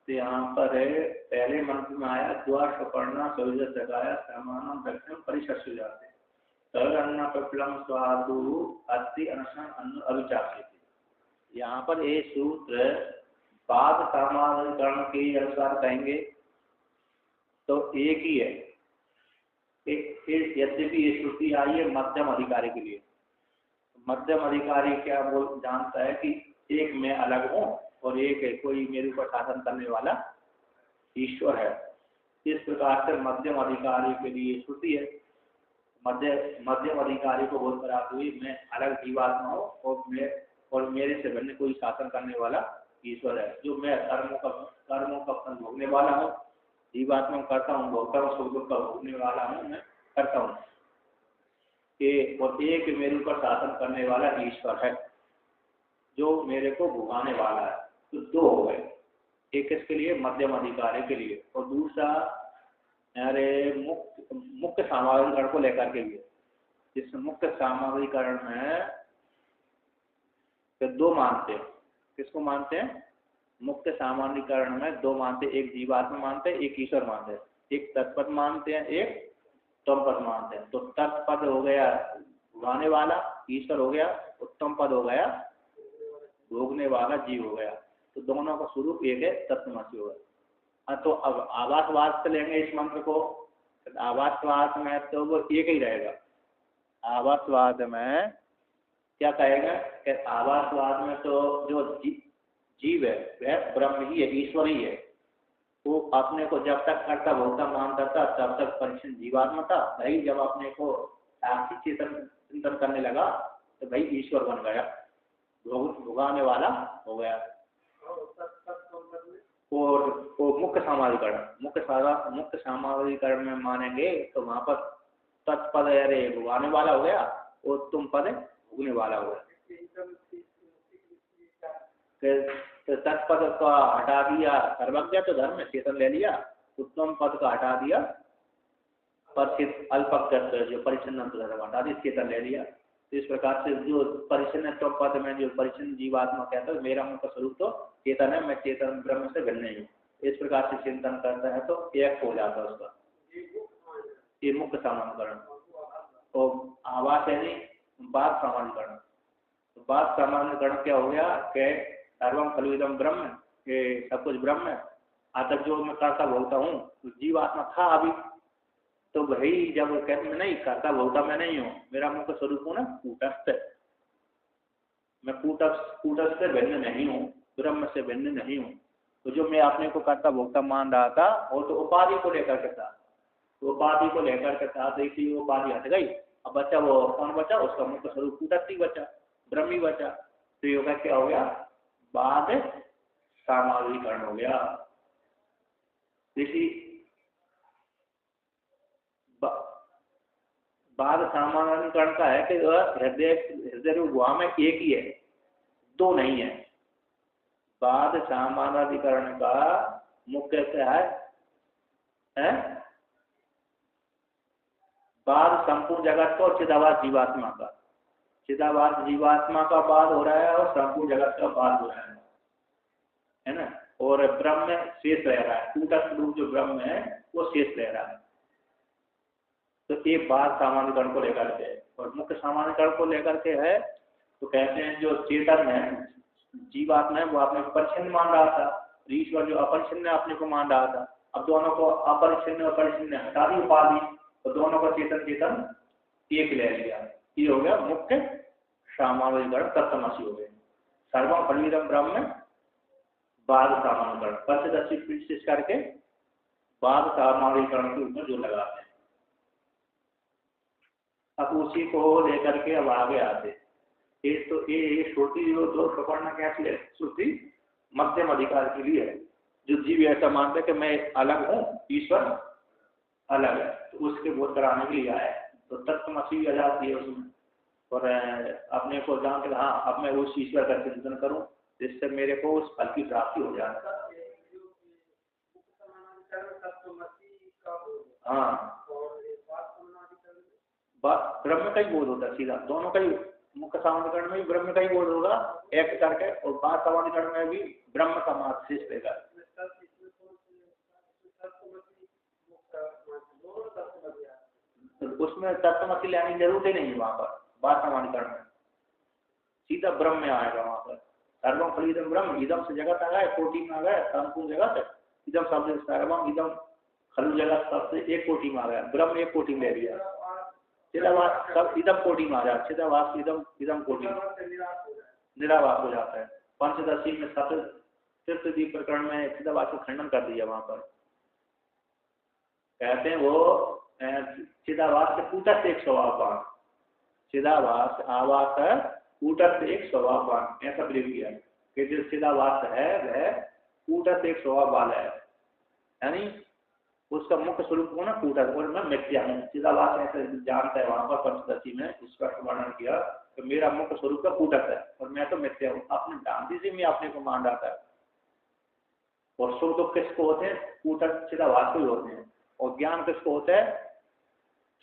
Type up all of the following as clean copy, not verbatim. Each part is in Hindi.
तो यहाँ पर है पहले मंत्र में आया द्वार सुपर्णा सौज जगाया समानम दक्षिण परिशस्यु जाते तर अन्न कपिलम स्वादु अति अनशन अन्न अभिचाषित। यहाँ पर ये सूत्र बाद सामान्यकरण के अनुसार कहेंगे तो एक ही है। यद्यपि ये श्रुति आई है मध्यम अधिकारी के लिए। मध्यम अधिकारी क्या बोल जानता है कि एक मैं अलग हूँ और एक है कोई मेरे ऊपर शासन करने वाला ईश्वर है। इस प्रकार से मध्यम अधिकारी के लिए श्रुति है। मध्यम अधिकारी को बोल कर आते हुए मैं अलग जीवात्मा हूँ और मेरे से भिन्न कोई शासन करने वाला ईश्वर है। जो मैं कर्मों का फल भोगने वाला हूँ, जीवात्मा करता हूँ, भोगता हूँ, सुख दुख का भोगने वाला हूँ, मैं करता हूँ। और एक मेरे ऊपर शासन करने वाला ईश्वर है जो मेरे को भुगाने वाला है। तो दो हो गए, एक इसके लिए मध्यम अधिकारी के लिए और दूसरा अरे मुख्य सामग्रीकरण को लेकर के लिए। जिस मुख्य सामग्रीकरण में तो दो मानते हैं। किसको मानते हैं? मुख्य सामान्यकरण में दो मानते हैं, एक जीवात्मा मानते हैं, एक ईश्वर मानते हैं। एक तत्पद मानते हैं, एक उत्तम पद मानते हैं। तो तत्पद हो गया भुगाने वाला, ईश्वर हो गया, उत्तम पद हो गया भोगने वाला जीव हो गया। तो दोनों का स्वरूप एक है, तत्वमसि होगा। तो अब आभासवाद से लेंगे इस मंत्र को। आभासवाद में तो वो एक ही रहेगा। आभासवाद में क्या कहेगा कि आभासवाद में तो जो जीव है वह ब्रह्म ही है, ईश्वर ही है। वो अपने को जब तक कर्ता भोक्ता मानता था तब तक परिचिन जीवात्मा था। भाई जब अपने को साक्षी चेतन चिंतन करने लगा तो भाई ईश्वर बन गया, भुगाने वाला हो गया। और मुख्य सामाजिकरण में मानेंगे तो वहां पर तत्पद अरे भुगाने वाला हो गया और तुम पद भुगने वाला हो गया। तो तत्पद का हटा दिया सर्वज्ञ तो धर्म चेतन ले लिया, उत्तम पद का हटा दिया परिचित अल्पज्ञ जो परिचिन्न धर्म हटा दिया चेतन ले लिया। तो इस प्रकार से जो परिचिन्न पद में जो परिचिन्न जीवात्मा कहता है मेरा मुख्य स्वरूप तो चेतन है, मैं चेतन ब्रह्म से भिन्न नहीं हूँ। इस प्रकार से चिंतन करता है तो एक हो जाता है उसका ये मुख्य सामान्यकरण। तो आवास है नहीं बात सामान्यकरण। तो बात सामान्यकरण क्या हो गया कि सर्वम खलुइदम ब्रह्म, ये सब कुछ ब्रह्म है। आज जो मैं करता बोलता हूँ तो जीवात्मा था अभी, तो भाई जब कहते मैं नहीं करता बोलता मैं नहीं हूँ, मेरा मुख्य स्वरूप हूँ ना कूटस्थ। मैं कूटस्थ से भिन्न नहीं हूँ, ब्रह्म से भिन्न नहीं हूँ। तो जो मैं अपने को करता भोक्ता मान रहा था वो तो उपाधि को लेकर के था। तो उपाधि को लेकर के था तो इसी उपाधि हट गई। अब बचा वो कौन बचा? उसका मुख्य स्वरूप कूटस्थ ही बचा, ब्रह्म ही बचा। तो योगा क्या हो गया? बाद सामाजिकरण हो गया। इसी बाद सामान्यकरण का है कि हृदय गुहा में एक ही है, दो नहीं है। बाद सामान्यकरण का मुख्य क्या है? बाद संपूर्ण जगत को चिदाभास जीवात्मा का, चिदाभास जीवात्मा का बाद हो रहा है और संपूर्ण जगत का बाद हो रहा है ना। और ब्रह्म शेष रह रहा है, कूटस्थ रूप जो ब्रह्म है वो शेष रह रहा है। तो ये बात सामान्यकरण को लेकर के है। और मुख्य सामान्यकरण को लेकर के है तो कहते हैं जो चेतन है जीवात्मा है वो अपने को परिच्छिन्न मान रहा था, ईश्वर जो अपरिच्छिन्न अपने को मान रहा था। अब दोनों को अपरिच्छिन्न और परिच्छिन्न हटा दी उपाधि, तो दोनों को चेतन एक ले लिया। ये हो गया मुख्य सामान्यकरण, तत्वमसि हो गए। सर्वम खलुइदम ब्रह्म बाद सामान्यकरण पंचदशी करके बाद सामान्यकरण के ऊपर जो लगाते हैं। अब उसी को लेकर के अब आगे आते एक तो ये श्रुति जो दो पकड़ना क्या है? श्रुति मध्यम अधिकार के लिए है। जो जीव ऐसा मानता है कि मैं अलग हूँ, ईश्वर अलग है, तो उसके बोध कराने के लिए आया। तो तत्वमसि आ जाती है उसमें। और अपने को जान के हाँ अब मैं उस ईश्वर का चिंतन करूँ जिससे मेरे को उस फल की प्राप्ति हो जाए। हाँ ब्रह्म का ही बोध होता है सीधा, दोनों का ही। मुख्य सामान्यकरण में भी ब्रह्म का ही बोध होगा एक करके, और बात सामान्यकरण में भी ब्रह्म का मार्ग शेष रहेगा। उसमें तत्वमसी लेने की जरूरत ही नहीं है। वहां पर बात समानीकरण में सीधा ब्रह्म में आएगा। वहां पर सर्वम खलु इदम ब्रह्म, इदम से जगत आ गया, कोटि में आ गया, संपूर्ण जगत है। इदम शब्द से सर्वम इदम खलु जगत सबसे एक कोटि में आ गया, ब्रह्म एक कोटि में ले लिया। चिदाभास सब इदम कोटि में आ जाए, चिदाभास इदम इदम कोटि निराभास हो जाता है। पंचदशी में सप्तद्वीप प्रकरण में चिदाभास को खंडन कर दिया। वहां पर कहते हैं वो चिदाभास से कूटस्थ एक स्वभाववान, चिदाभास आवास कूटस्थ एक स्वभाववान, ऐसा प्रयोग किया कि जो चिदाभास है वह कूटस्थ एक स्वभाव वाला है, यानी उसका मुख्य स्वरूप को ना कूटस्थ, और मैं मिथ्या हूँ। चिदाभास ऐसे जानता है वहां पर पंचदशी में इसका वर्णन किया कि मेरा मुख्य स्वरूप का कूटस्थ है और मैं तो मिथ्या हूँ। अपने दांती से भी अपने को मान रहा है। और सुख दुख किसको होते हैं? कूटस्थ चिदाभास को ही होते हैं। और ज्ञान किसको होता है?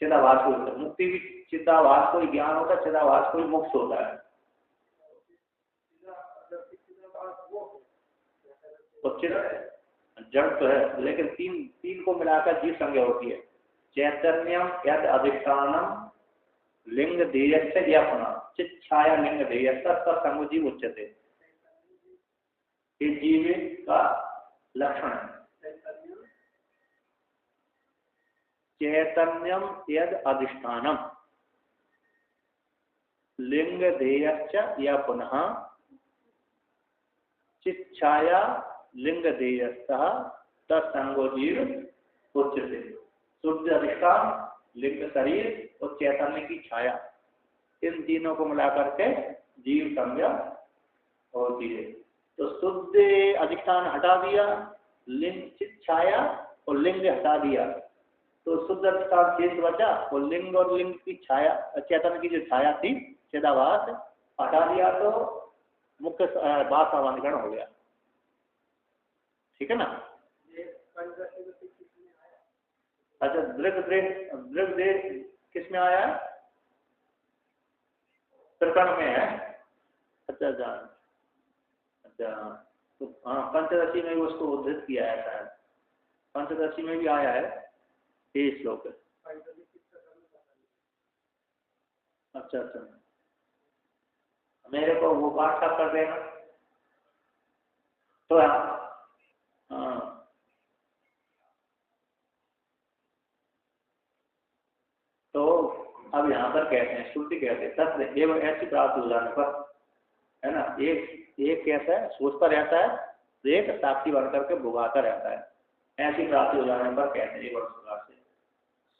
चिदाभास को होता है। मुक्ति भी चिदाभास को ही ज्ञान होता है, चिदाभास को ही मोक्ष होता है। तो जड़ तो है, लेकिन तीन को मिलाकर जीव संज्ञा होती है। चैतन्यम यद अधिष्ठानम लिंग ध्येयस्य यत्न चिच्छाया लिंग ध्येयस्य तत्संग जीव उच्यते। ये जीव का लक्षण है। चैतन्यम यद अधिष्ठानम लिंग ध्येयस्य या पुनः चिच्छाया लिंग ध्येयस्य तत्संगो जीव उच्यते। शुद्ध अधिष्ठान, लिंग शरीर और चैतन्य की छाया, इन तीनों को मिलाकर के जीव संज्ञा होती है। तो शुद्ध अधिष्ठान हटा दिया, लिंग चित छाया और लिंग हटा दिया, तो शुद्ध अधिष्ठान शेष बचा। और लिंग की छाया, चैतन्य की जो छाया थी चिदाभास, हटा दिया तो मुख्य बात समानीकरण हो गया। ठीक है ना? अच्छा, दृग् किस में आया है? प्रकरण में है। अच्छा, तो हाँ, पंचदशी में भी उसको उद्धृत किया है शायद। पंचदशी में भी आया है ये श्लोक। अच्छा, मेरे को वो व्हाट्सएप कर देना तो। हाँ, तो अब यहाँ पर कहते हैं, श्रुति कहते हैं तत्र एवं ऐसी प्राप्त हो जाने पर, है ना, एक कैसा है सोचता रहता है, एक साक्षी बन करके भुगाता रहता है। ऐसी प्राप्ति हो जाने पर कहते हैं एक प्रकार से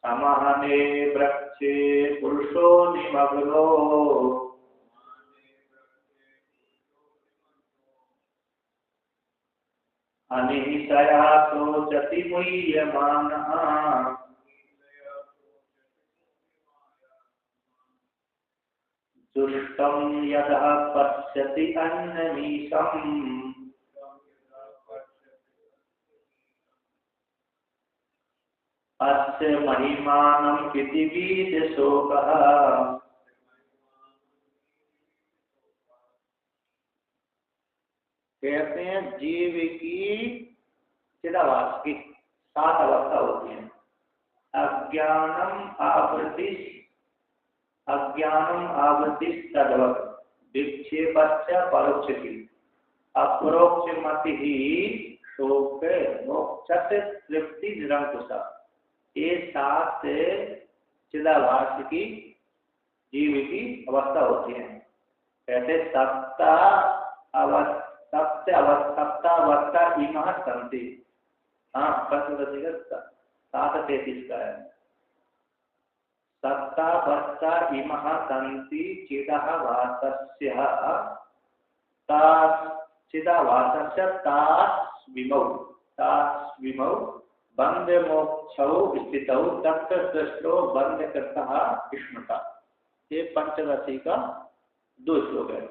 समाहने वृक्षे पुरुषो निमग्नो अनिहितया सोचति मुह्यमानः दुष्टं यदः पश्यति अन्नमीशम् अस्य महिमानं कितिवीद शोकः। कहते हैं जीव की चिदाभास की 7 अवस्था होती है। अज्ञानम आवृत्ति तद्वत् विक्षेपश्च परोक्ष की अपरोक्ष मति ही शोक मोक्ष तृप्ति निरंकुश। ये 7 चिदाभास की जीव की अवस्था होती है। कहते सप्तावस्था इमः सन्ति। हाँ, पंचदशी का 7:33 का है। सप्तावस्था इमः सन्ति चिदाभासस्य चिदाभासस्य तास्विमौ बंध मोक्षौ स्थितौ तत्र दृष्टो बंधकृतः विस्मृता। ये पंचदशी का 2 श्लोक है।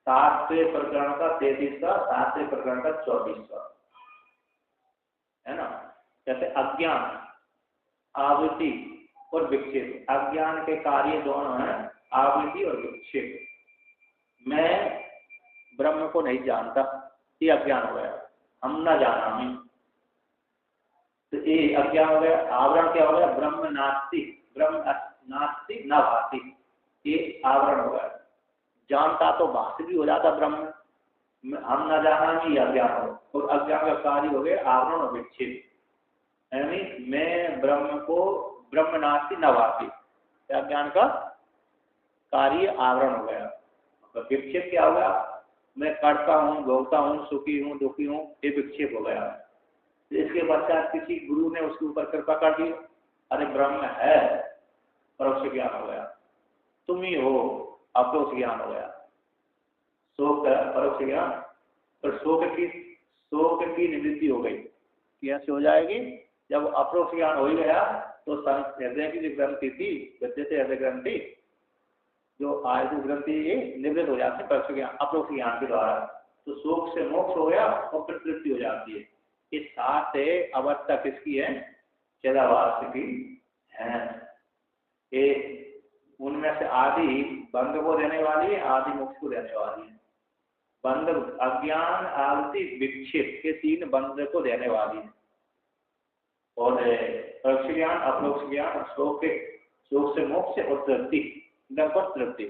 7वें प्रकरण का 33वां, 7वें प्रकरण का 34वां, है ना। जैसे अज्ञान, आवृत्ति और विक्षेप। अज्ञान के कार्य दोनों हैं, आवृत्ति और विक्षेप। मैं ब्रह्म को नहीं जानता, ये अज्ञान हो गया। हम न जाना हमें, तो ये अज्ञान हो गया। आवरण क्या हो गया? ब्रह्म नास्ति, ब्रह्म नास्ति न भाति, ये आवरण हो गया। जानता तो भाष्य भी हो जाता ब्रह्म, हम न जाना भी अज्ञान हो, और अज्ञान का कार्य हो गया आवरण और विक्षेप। यानी मैं ब्रह्म को ब्रह्म नास्ति न भाति, अज्ञान का कार्य आवरण हो गया। विक्षेप क्या हो गया, मैं करता हूँ, भोगता हूँ, सुखी हूँ, दुखी हूँ, ये विक्षेप हो गया। इसके पश्चात किसी गुरु ने उसके ऊपर कृपा कर दी, अरे ब्रह्म है, परोक्ष ज्ञान हो गया, तुम ही हो, अपरोक्ष ज्ञान हो गया। शोक परोक्ष ज्ञान, पर शोक की निवृत्ति हो गई। कैसे हो जाएगी, जब अपरोक्ष ज्ञान हो ही गया तो हृदय की जो ग्रंथि थी, विद्य से हृदय ग्रंथि, जो आयु ग्रंथि निवृत्त हो जाती है परोक्ष ज्ञान अपरोक्ष ज्ञान के द्वारा, तो शोक से मोक्ष हो गया और फिर तृप्ति हो जाती है। इस सात अवस्था किसकी है, चिदाभास की है। ये उनमें से आदि बंध को देने वाली है, आदि मोक्ष को देने वाली है। बंध अज्ञान आदि विक्षेप के तीन बंध को देने वाली है, और परोक्ष ज्ञान अपरोक्ष ज्ञान शोक से मोक्ष और तृप्ति तृप्ति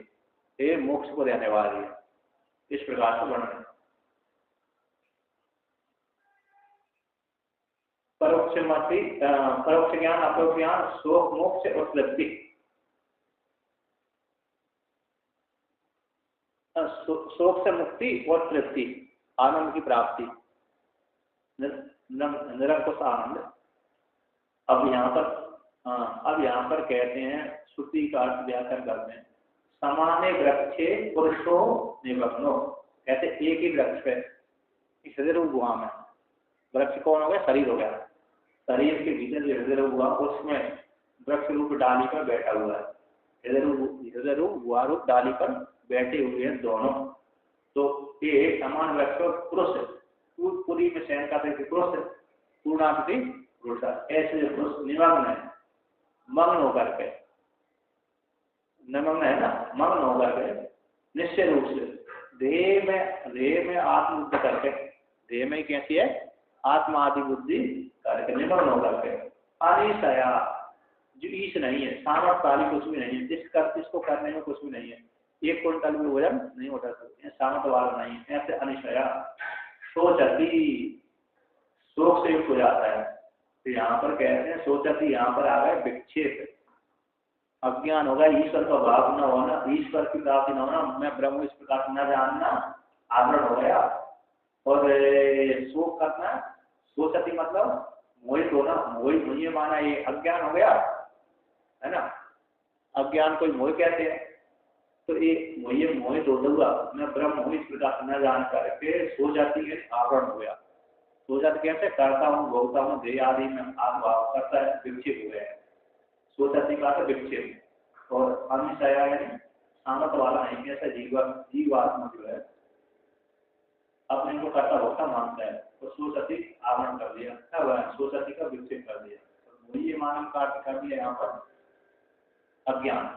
ये मोक्ष को देने वाली है। इस प्रकार से वर्णन परोक्ष ज्ञान अपरोक्ष ज्ञान शोक मोक्ष और तृप्ति। शोक से मुक्ति और तृप्ति, आनंद की प्राप्ति, निरंकुश आनंद। अब यहाँ पर कहते हैं, श्रुति का अर्थ व्याख्यान करते हैं, समाने वृक्षे पुरुषो निमग्नो। कहते एक ही वृक्ष पे, हृदय रूप गुहा में, वृक्ष कौन हो गया, शरीर हो गया, शरीर के भीतर जो हृदय रूप गुहा, उसमें वृक्ष रूप डाली पर बैठा हुआ है। हृदय रूप गुहा रूप डाली पर बैठे हुए हैं दोनों। तो ये समान वृक्ष पुरुष, पूरी में शयन का पुरुष, पूर्णाकृति पुरुष, ऐसे जो पुरुष निमग्न है, मग्न होकर के, नमग्न है ना, मग्न होकर के निश्चय रूप से देह में आत्मबुद्धि करके, देह में कैसी है, आत्मा आदि बुद्धि करके निमग्न होकर के, अनिशया जो ईश नहीं है, सामर्थ्यशाली कुछ भी नहीं है, जिसको करने में कुछ भी नहीं है, एक क्विंटल भी वजन नहीं उठा सकते, सामर्थ्य वाला नहीं है, ऐसे अनिशया सोचती, शोक से युक्त हो जाता है। तो यहाँ पर कहते हैं सोचती, यहाँ पर आ गए विक्षेप, अज्ञान होगा, ईश्वर का भाव न होना, ईश्वर की प्राप्ति न होना, मैं ब्रह्म इस प्रकार न जानना, आवरण हो गया। और शोक करना, सोचती मतलब मोहित होना, मोहित माना ये अज्ञान हो गया, है ना, अज्ञान को मोह कहते हैं। तो ये मोहित होता हुआ मैं ब्रह्म हूँ इस प्रकार न जान करके सो जाती है, आवरण हो गया। सो जाती कैसे, करता हूँ, भोगता हूँ, देह आदि में आत्मभाव करता है, विक्षेप हो गया है, सो जाती का विक्षेप। और अनिशया यानी सामर्थ्य वाला नहीं, कैसा जीवात्मा जो है अपने को करता भोगता मानता है, तो सोचती आवरण कर दिया, क्या हुआ, सोचती का विक्षेप कर दिया, वही मानव कार्य कर दिया यहाँ पर अज्ञान।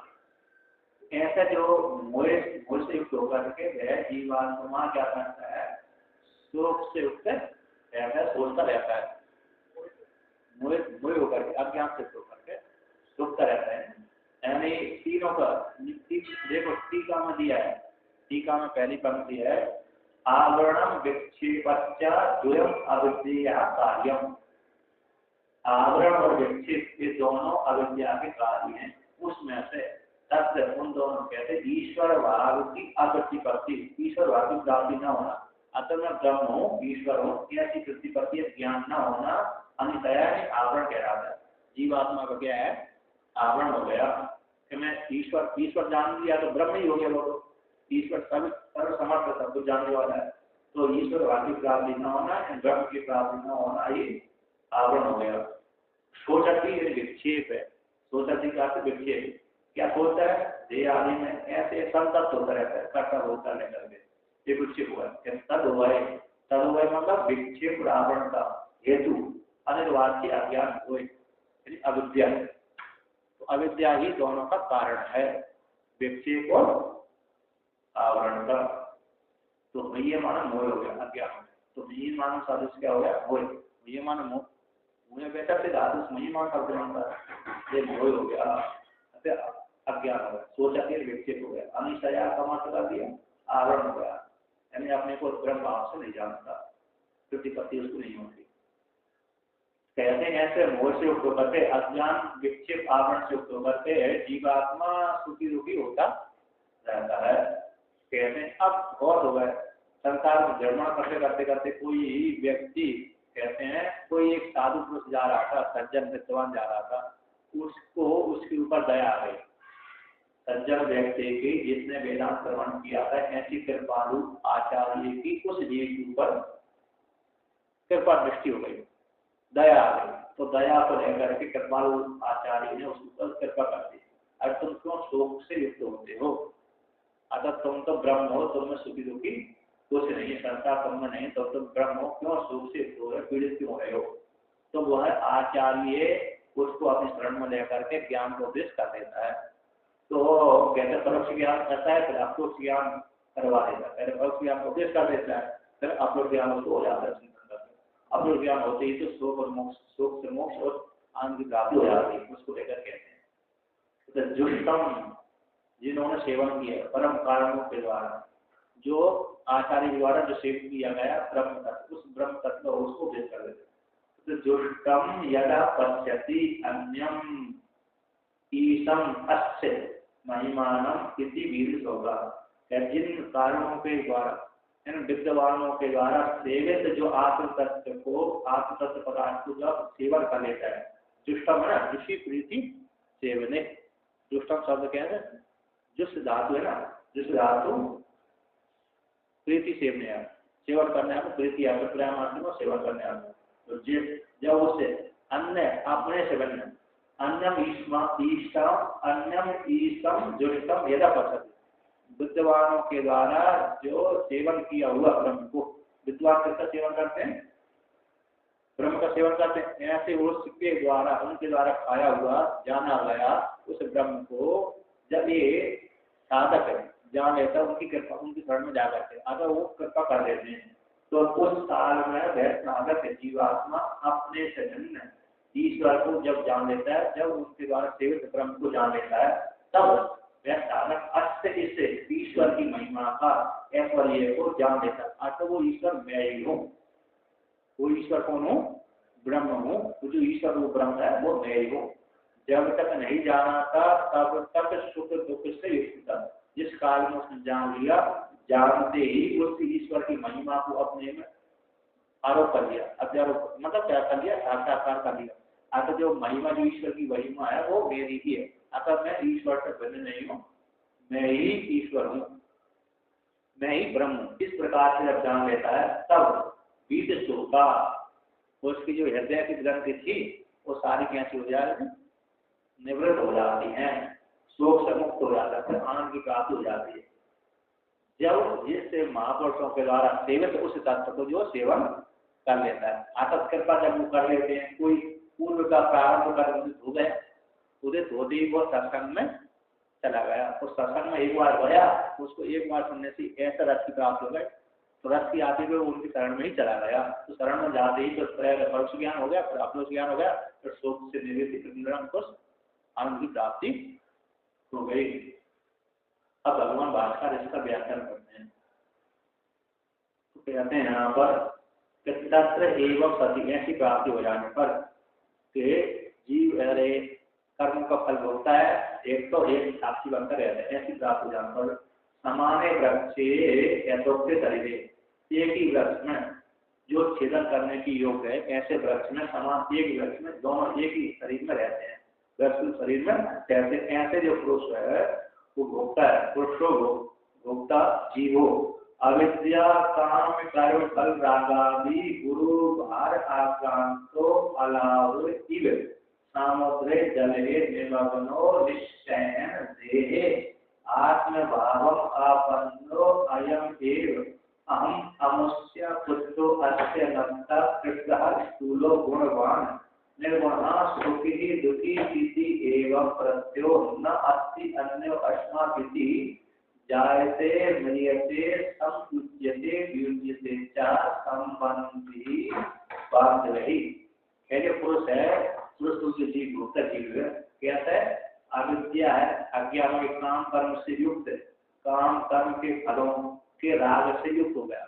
ऐसा जो मोह से युक्त होकर के वह जीवात्मा क्या करता है, शोक से युक्त रहता है, सोचता रहता है, मोह होकर के, अज्ञान से होकर के सोचता रहता है। यानी तीनों का देखो टीका में दिया है, टीका में पहली पंक्ति है, आवरणम विक्षेपच्चा द्वयम अविद्या कार्यम। आवरण और विक्षेप ये दोनों अविद्या के कार्य हैं, उसमें से तत्व उन दोनों कहते हैं ईश्वर भाव की अप्रतिपत्ति, ईश्वर भाव की प्राप्ति न होना, अतः मैं ब्रह्म हूँ, ईश्वर हूँ, ऐसी प्रतिपत्ति ज्ञान न होना अनिशया आवरण कह रहा था। जीवात्मा का क्या है, आवरण हो गया कि मैं ईश्वर जान लिया तो ब्रह्म ही हो गया, वो तो ईश्वर सर्व समर्थ सब कुछ जानने वाला है। तो ईश्वर भाव की प्राप्ति न होना, ब्रह्म की प्राप्ति न होना, ये आवरण हो गया। सोचती विक्षेप है, सोचती का विक्षेप क्या सोचता है, देह आदि में ऐसे संतप्त होता रहता है, करता होता लेकर के, ये विक्षेप हुआ है। तद हुआ मतलब विक्षेप आवरण का हेतु अनिर्वाच्य अज्ञान हुए, अविद्या। तो अविद्या ही दोनों का कारण है, विक्षेप और आवरण का। तो ये मानो मोह हो गया अज्ञान। तो ये मानो सदस्य क्या हो गया, मोह। ये मानो मोह, मुझे बेहतर से धातु मही मान शब्द बनता है, ये मोह हो गया। अज्ञान हो गया, सोचा के विक्षेप हो गया, अनिशया का मतलब दिया आवरण हो गया, यानी अपने को ब्रह्म भाव से नहीं जानता, प्रतिपत्ति उसको नहीं होती। कहते हैं ऐसे मोह से युक्त होकर के, अज्ञान विक्षेप आवरण से युक्त होकर के जीवात्मा सुखी दुखी होता रहता है। कहते हैं अब बहुत हो गए, संसार में भ्रमण करते करते करते कोई व्यक्ति, कहते हैं कोई एक साधु पुरुष जा रहा था, सज्जन विद्वान जा रहा था, उसको उसके ऊपर दया आ गई। सज्जन व्यक्ति की जिसने वेदांत श्रवण किया था, ऐसी कृपालु आचार्य की उस जीव के ऊपर कृपा दृष्टि हो गई, दया आ गई। तो दया को लेकर के कृपालु आचार्य ने उसके ऊपर कृपा कर दी। अरे तुम क्यों शोक से युक्त होते हो, अगर तुम तो ब्रह्म हो, तुम में सुखी दुखी कुछ नहीं, संसार तुम में नहीं, तो तुम ब्रह्म हो, क्यों शोक से युक्त हो रहे, पीड़ित क्यों हो रहे हो। तो वह आचार्य उसको अपने शरण में लेकर के ज्ञान को उपदेश कर देता है। तो कहते परोक्ष ज्ञान करता है, फिर अप्रोक्ष ज्ञान करवा देता है, पहले परोक्ष ज्ञान को उपदेश कर देता है, फिर अप्रोक्ष ज्ञान उसको हो जाता है। अप्रोक्ष ज्ञान होते ही तो शोक और मोक्ष, शोक से मोक्ष और आनंद की प्राप्ति हो जाती है, उसको लेकर कहते हैं। तो जुष्टम, जिन्होंने सेवन किया परम कारणों के द्वारा, जो आचार्य द्वारा जो सेवन किया गया ब्रह्म तत्व, उस ब्रह्म तत्व उसको उपदेश कर देते हैं। तो जुष्टम यदा पश्यति अन्यम ईशम अस्य महिमानम इति वीर होगा। जिन कारणों के द्वारा, विद्वानों के द्वारा सेवित जो आत्म तत्व को, आत्म तत्व पदार्थ को जब सेवन कर लेता है, जुष्टम है ना, ऋषि प्रीति सेवने, जुष्टम शब्द क्या है, जुष्ट धातु है ना, जुष्ट धातु प्रीति सेवने है, सेवन करने आपको प्रीति है, प्रेम आत्मा को सेवन करने आपको। तो जब उससे अन्य अपने से बनना, अन्यम ईष्टम जुष्टम यदा पश्यति, विद्वानों के द्वारा जो सेवन किया हुआ ब्रह्म को, विद्वान किसका सेवन करते हैं, ब्रह्म का सेवन करते हैं, ऐसे उसके द्वारा, उनके द्वारा खाया हुआ जाना गया उस ब्रह्म को जब ये साधक जान लेता, उनकी कृपा, उनकी शरण में जाकर के अगर वो कृपा कर देते हैं, तो उस काल में वह साधक जीवात्मा अपने से भिन्न ईश्वर को जब जान लेता है, जब उनके द्वारा सेवित ब्रह्म को जान लेता है, तब वह साधक अस्त इससे ईश्वर की महिमा का ऐश्वर्य को जान लेता है। अतः वो ईश्वर मैं ही हूँ, वो ईश्वर कौन हूँ, ब्रह्म हूँ, जो ईश्वर वो ब्रह्म है वो मैं ही हूँ। जब तक नहीं जाना था तब तक सुख दुख से युक्त था, जिस काल में उसने जान लिया, जानते ही उस ईश्वर की महिमा को अपने में आरोप कर लिया, अध्यारोप मतलब क्या कर लिया, साक्षात्कार कर लिया। अतः जो महिमा, जो ईश्वर की महिमा है वो मेरी ही है, अतः मैं ईश्वर से भिन्न नहीं हूँ, मैं ही ईश्वर हूँ, मैं ही ब्रह्म हूँ। इस प्रकार से जब जान लेता है तब बीज शोका, उसकी जो हृदय की ग्रंथि थी वो सारी कैसी हो जाती, निवृत्त हो जाती हैं, शोक से मुक्त हो जाता है, आनंद की प्राप्ति हो जाती है। जब जिससे महापुरुषों के द्वारा सेवित उस तत्व को जो सेवन कर लेता है, आतत कृपा जब वो कर लेते हैं, कोई पूर्व का प्रारंभ कर हो गए, उदित होते ही वो सत्संग में चला गया, उस सत्संग में एक बार गया, उसको एक बार सुनने से ऐसा रस की प्राप्त हो गए, तो रस की आते हुए उनकी शरण में ही चला गया। तो शरण में जाते ही तो परोक्ष ज्ञान हो गया, फिर अप्रोक्ष ज्ञान हो गया, फिर शोक से निवृत्ति आनंद की प्राप्ति हो गई। अब भगवान भास्कर इसका व्याख्यान करते हैं, तो कहते हैं यहाँ पर तत्र एवं सती, ऐसी प्राप्ति हो जाने पर के जीव अरे कर्म का फल भोगता है, एक तो एक साक्षी बनकर रहता है, ऐसी प्राप्ति हो जाने पर समाने वृक्षे यथोक्त शरीरे, एक ही वृक्ष में जो छेदन करने की योग्य है, ऐसे वृक्ष में समान, एक वृक्ष में दोनों एक ही शरीर में रहते हैं, वृक्ष शरीर में कहते हैं। ऐसे जो पुरुष है वो भोगता है, पुरुषो भोक्ता जीवो अविद्या काम कर्म फल रागादि गुरु भार आक्रांतो अलाव इव सामुद्रे जले निमग्नो निश्चयन देहे आत्मभावम आपन्नो अयम एव अहम अमुष्य पुत्रो अस्य नक्ता कृष्णः स्थूलो गुणवान निर्गुणः सुखी दुखी इति एवं प्रत्यो न अस्ति अन्यो अस्माभिति जायते म्रियते संपूज्यते वियुज्यते च संबंधी बांधवहि। ये पुरुष है, पुरुष रूप जीव भोक्ता जीव है, कहता है अविद्या है, अज्ञान के काम कर्म से युक्त, काम कर्म के फलों के राग से युक्त हो गया।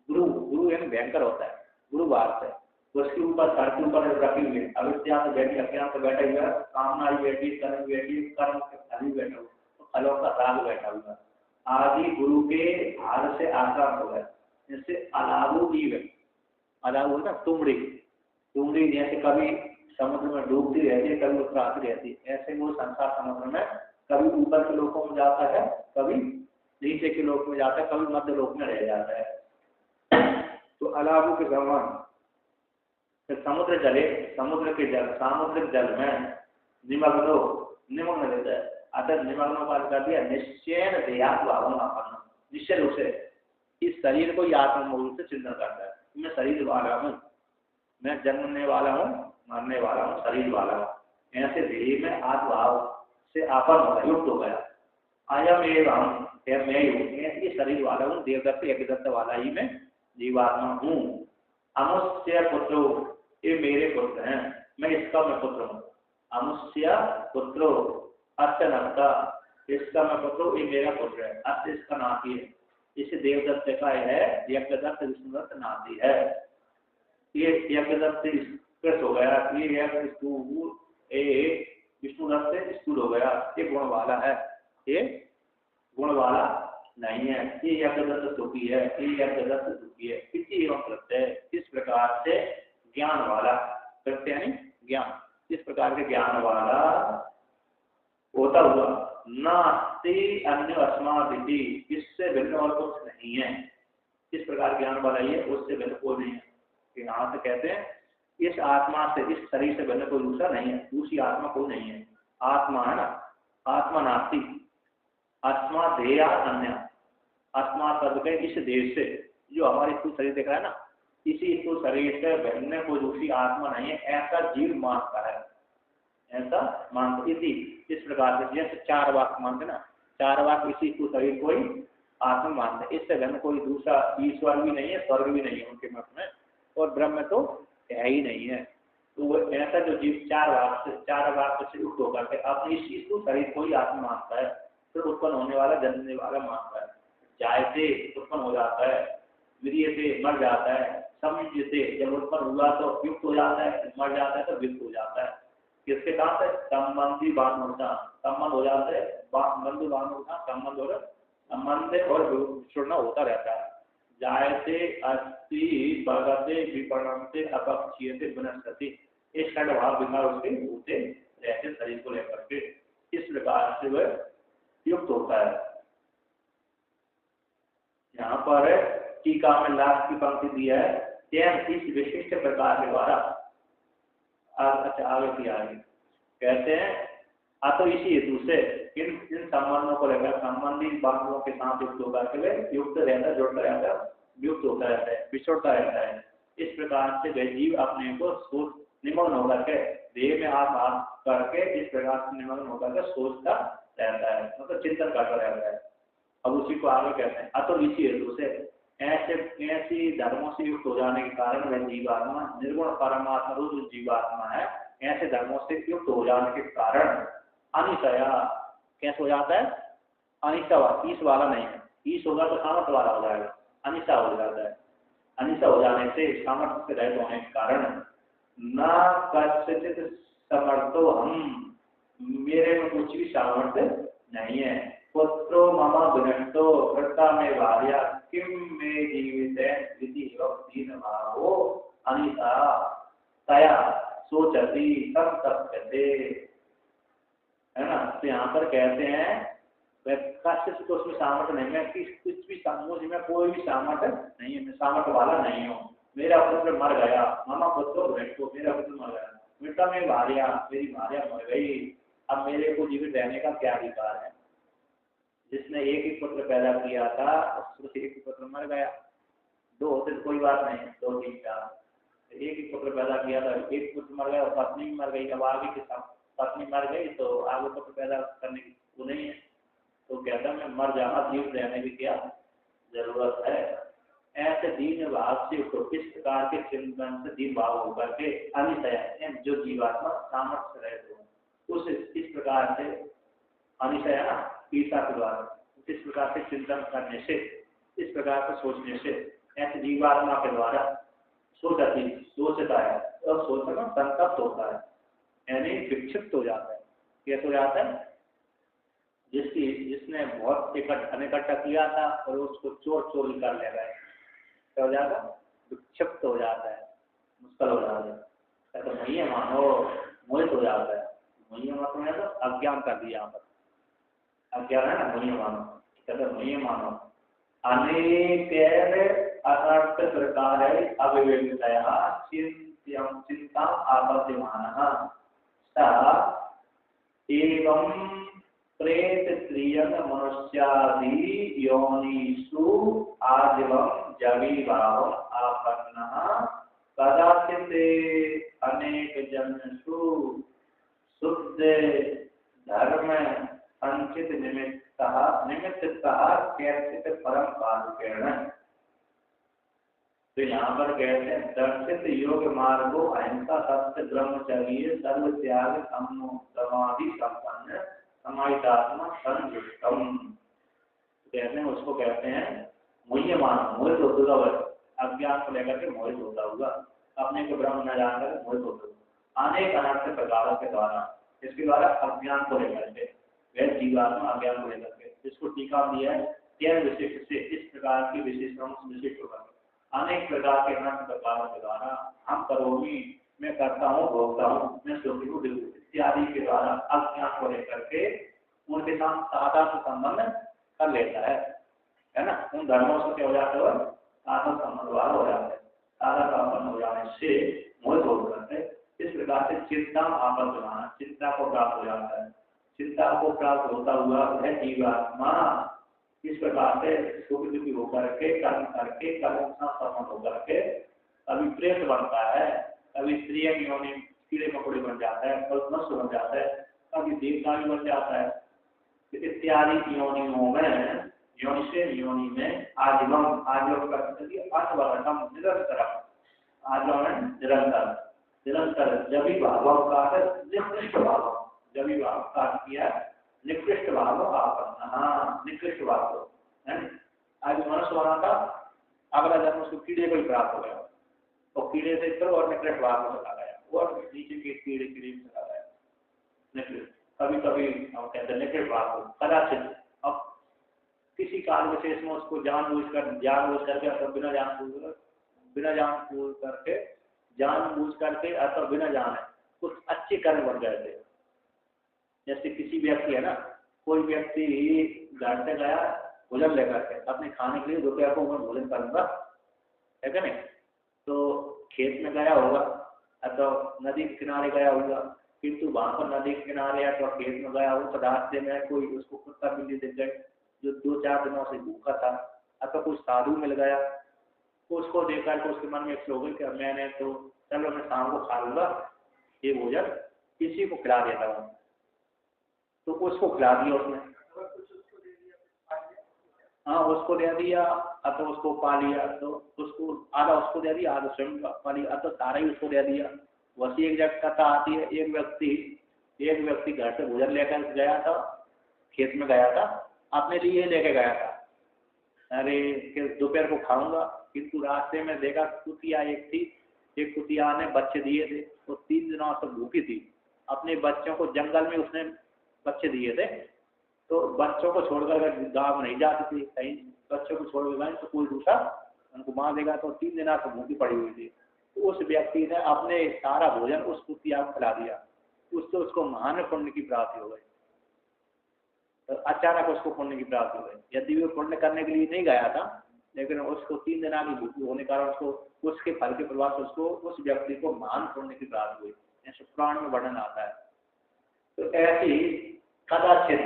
गुरु, गुरु यानी भयंकर होता है, गुरु बात है, उसके ऊपर सर के ऊपर रखी हुई है, अविद्या में बैठी, अज्ञान में बैठा हुआ, कामना भी बैठी, कर्म बैठी, कर्म के फल भी बैठा हुआ, तो फलों का राग बैठा हुआ, आदि गुरु के भार से आक्रांत हो गया। जैसे अलाबू जीव है, अलाबू ना तुमड़ी, तुमड़ी जैसे कभी समुद्र में डूबती रहती है, कभी ऊपर आती रहती है, ऐसे वो संसार समुद्र में कभी ऊपर के लोकों में जाता है, कभी नीचे के लोक में जाता है, कभी मध्य लोक में रह जाता है। तो अलाबू के समान समुद्र जले, समुद्र के जल, सामुद्रिक जल में निमग्नो, निमग्न रहता है। अतः निमग्नों का कर दिया निश्चयन देहात्म, निश्चय रूप से इस शरीर को आत्म रूप से चिंतन करता है, मैं शरीर वाला हूँ, मैं जन्मने वाला हूँ, मरने वाला हूँ, शरीर वाला हूँ, ऐसे देह में आत्मभाव से आपन होगा, युक्त हो गया। अयम एवं मैं ये शरीर वाला हूँ, देवदत्त यज्ञदत्त वाला ही मैं जीवात्मा हूँ। अमुष्य पुत्रो, ये मेरे पुत्र हैं, मैं इसका मैं पुत्र हूँ। अमुष्य पुत्रो अत्यनता, इसका मैं पुत्र, ये मेरा पुत्र है, अत्य इसका नाती है, इसे देवदत्त का है, यज्ञदत्त विष्णुदत्त नाती है। ये यज्ञदत्त कृत हो गया, ये विष्णुदत्त से स्थूल हो गया, ये गुण वाला है, ये गुण वाला नहीं है, ये यज्ञदत्त सुखी है, ये यज्ञदत्त दुखी है। इसी एवं प्रत्यय, इस प्रकार से ज्ञान वाला, प्रत्यय यानी ज्ञान, इस प्रकार के ज्ञान वाला होता हुआ नास्ति अन्य अस्मादिति, इससे भिन्न और कुछ नहीं है। इस प्रकार ज्ञान वाला ये, उससे भिन्न कोई नहीं है। यहाँ से कहते हैं इस आत्मा से, इस शरीर से भिन्न कोई दूसरा नहीं है, दूसरी आत्मा कोई नहीं है। आत्मा है ना, आत्मा नास्ति, आत्मा देया अन्य, आत्मा शब्द के इस देश से, जो हमारे स्थूल शरीर दिख रहा है ना, इसी स्थूल शरीर से भिन्न कोई दूसरी आत्मा नहीं है, ऐसा जीव मानता है, ऐसा मानते। इस प्रकार से जैसे चार वाक्य मानते ना, चार वाक्य इसी स्थूल शरीर को ही आत्मा मानते, इससे भिन्न कोई दूसरा ईश्वर भी नहीं है, स्वर्ग भी नहीं है उनके मत में, और ब्रह्म तो है ही नहीं है। तो वो ऐसा जो जीव चार वाक्य से युक्त होकर के अपने इस स्थूल शरीर को ही आत्मा मानता है, फिर उत्पन्न होने वाला, जन्मने वाला मानता है, जायते उत्पन्न हो जाता है, वीर्यते मर जाता है, समयुज्यते जब उत्पन्न हुआ तो युक्त हो जाता है, मर जाता है तो वित्त हो जाता है। किसके साथ है? संबंधी बांधना, संबंध हो जाता है, बंधु बांधना, संबंध हो संबंध और विछुड़ना होता रहता है। जायते अस्ति बगते विपणमते अपक्षीयते वनस्पति, इस षड भाव विकार उसके होते रहते शरीर को लेकर के, इस प्रकार से वह युक्त होता है। यहाँ पर टीका में लास्ट की पंक्ति दिया है, तेन इस विशिष्ट प्रकार के द्वारा। अच्छा आगे की आगे कहते हैं, तो इसी हेतु से इन संबंधों को लेकर संबंधित बातों के साथ युक्त होकर के युक्त रहता है, जुड़ता रहता है, युक्त होता रहता है, विछोड़ता रहता है। इस प्रकार से वह जीव अपने को सोच निमग्न होकर के देह में आप करके इस प्रकार से निमग्न होकर के सोचता रहता है, मतलब चिंतन करता रहता है। अब उसी को आगे कहते हैं, तो इसी हेतु से ऐसी धर्मों से युक्त हो जाने के कारण वह जीवात्मा निर्गुण परमात्मा रूप जीवात्मा है, ऐसे धर्मों से युक्त हो जाने के कारण अनिशया, कैसे हो जाता है? अनिशा, ईश वाला नहीं है, ईश होगा तो सामर्थ्य वाला हो जाएगा, अनिशा हो जाता है। अनिशा हो जाने से सामर्थ्य से रहित होने के कारण न कश्चित समर्थो हम, मेरे में कुछ भी सामर्थ्य नहीं है। पुत्रो मम विनष्टो वृत्ता में भार्या किम में जीवित विधि दीन भावो अनिशा तया सोचती तब तप्यते, है ना। तो यहाँ पर कहते हैं कश्चित को उसमें सामर्थ्य नहीं है, कुछ भी मुझ में कोई भी सामर्थ्य नहीं है, मैं सामर्थ्य वाला नहीं हूँ। मेरा पुत्र मर गया, मामा पुत्र विनष्टो, मेरा पुत्र मर गया, वृत्ता में भार्या, मेरी भार्या मर गई, अब मेरे को जीवित रहने का क्या अधिकार है? जिसने एक ही पुत्र पैदा किया था उससे एक ही पुत्र मर गया, दो होते तो कोई बात नहीं, दो तीन चार, एक ही पुत्र पैदा किया था, एक पुत्र मर गया और पत्नी भी मर गई, अब आगे के साथ पत्नी मर गई तो आगे पुत्र पैदा करने की वो नहीं है, तो कहता मैं मर जाना, जीवित रहने की क्या जरूरत है। ऐसे दीन भाव से इस प्रकार के चिंतन से दीन भाव होकर के अनिशय जो जीवात्मा सामर्थ्य रहे उस इस प्रकार से अनिशय है ना, ईर्षा के द्वारा इस प्रकार से चिंतन करने से, इस प्रकार से सोचने से, ऐसे जीवात्मा के द्वारा सोचता है और सोचना संतप्त होता है, यानी विक्षिप्त हो जाता है। कैसे हो जाता है? जिसने बहुत इकट्ठा किया था और उसको चोरी कर ले गए, क्या हो जाता? विक्षिप्त हो जाता है, मुश्किल हो जाता है। तो मुझे मानो मोहित हो जाता है। मुझे मानो है तो अज्ञान कर दिया यहाँ पर, अज्ञान है ना, मुझे मानो, कहते मुझे मानो अनेक अनर्थ प्रकार अविवेकतया चिंता आपद्यमानः एवं प्रेत क्रियन मनुष्यादि योनिषु आजीवं जवीभावम् आपन्नः कदाचित् अनेक जन्मसु शुद्ध धर्म संचित निमित्तः कैचित् परम कारुण्येन। तो यहाँ पर कहते हैं दर्शित योग मार्गो अहिंसा सत्य ब्रह्मचर्य सर्व त्याग समाधि संपन्न समाहितात्मा संयुक्तम, कहते हैं उसको कहते हैं मुझे मानो, मोहित होता हुआ, अज्ञान को लेकर के मोहित होता हुआ, अपने को ब्रह्म न जानकर मोहित होता हुआ, अनेक अनर्थ प्रकारों के द्वारा, इसके द्वारा अज्ञान को लेकर के, वह जीवात्मा अज्ञान को लेकर के, इसको टीका दिया है तेरह विशिष्ट से, इस प्रकार की विशिष्टों से विशिष्ट होगा। अनेक प्रकार के अनर्थ प्रकारों के द्वारा हम करोमी, मैं करता हूँ, भोगता हूँ, मैं सुखी हूँ, इत्यादि के द्वारा अज्ञान को लेकर के उनके साथ साधा से संबंध कर लेता है ना। उन धर्मों से क्या हो जाता है? साधा संबंध वाला हो जाता है, साधा संबंध हो जाने से मोहित हो जाते हैं। इस प्रकार से चिंता आपद बनाना, चिंता को प्राप्त हो जाता है। चिंता को प्राप्त होता हुआ वह जीवात्मा इस प्रकार से सुख दुखी होकर के कर्म करके कर्म का संबंध होकर के कभी प्रेत बनता है, कभी स्त्री योनि कीड़े मकोड़े बन जाता है, कभी मनुष्य बन जाता है, कभी देवता भी बन जाता है। इत्यादि योनियों में, योनि से योनि में आजीवन, आजीवन करते अर्थवरतम निरंतर, आजीवन निरंतर, निरंतर जभी भाव का निकृष्ट भाव, जभी भाव का किया निकृष्ट भाव आपन्ना, निकृष्ट भाव है। आज मनुष्य बना था, अगला जन्म उसको कीड़े को ही प्राप्त हो गया, और कीड़े से इतना और निकृष्ट भाव में चला गया, और नीचे के कीड़े में चला गया निकृष्ट। कभी कभी हम कहते हैं निकृष्ट भाव को कदाचित, अब किसी काल विशेष में उसको जानबूझ करके अथवा बिना जानबूझ करके अथवा बिना जाने कुछ अच्छे कर्म बन गए थे। जैसे किसी व्यक्ति है ना, कोई व्यक्ति घर से गया भोजन लेकर के, अपने खाने के लिए दोपहर को मैं भोजन करूंगा, है क्या नहीं, तो खेत में गया होगा अथवा नदी के किनारे गया होगा, किंतु वहां पर नदी के किनारे अथवा खेत में गया हो तो रास्ते में कोई उसको कुत्ता बिल्ली दिख गए जो 2-4 दिनों से भूखा था, अथवा कुछ साधु मिल गया, तो उसको देखकर तो उसके मन में एक हो गई कि मैंने तो चलो मैं शाम को खा लूंगा ये भोजन, किसी को खिला देता हूँ, तो उसको खिला दिया उसने। हाँ, उसको दे दिया अथवा उसको पा लिया, तो उसको आधा उसको दे दिया, आधा स्वयं पा लिया, अथवा सारा ही उसको दे दिया। वैसी एक जगह कथा आती है, एक व्यक्ति घर से भोजन लेकर गया था, खेत में गया था, अपने लिए लेके गया था, अरे दोपहर को खाऊंगा, किंतु रास्ते में देखा कुतिया एक थी, एक कुतिया ने बच्चे दिए थे, तो 3 दिनों से भूखी थी, अपने बच्चों को जंगल में उसने बच्चे दिए थे, तो बच्चों को छोड़कर गांव नहीं जाती थी, कहीं बच्चों को छोड़कर गए तो कोई दूसरा उनको मार देगा, तो 3 दिन से भूखी पड़ी हुई थी। तो उस व्यक्ति ने अपने सारा भोजन उस कुतिया को खिला दिया, उससे उसको महान पुण्य की प्राप्ति हो गई। तो अचानक उसको पुण्य की प्राप्ति हो गई। यदि वो पुण्य करने के लिए नहीं गया था, लेकिन उसको 3 दिन की भूखी होने के कारण उसको उसके फल के प्रभाव से उसको उस व्यक्ति को महान पुण्य की प्राप्ति हुई। ऐसे पुराण में वर्णन आता है। तो ऐसी कदाचित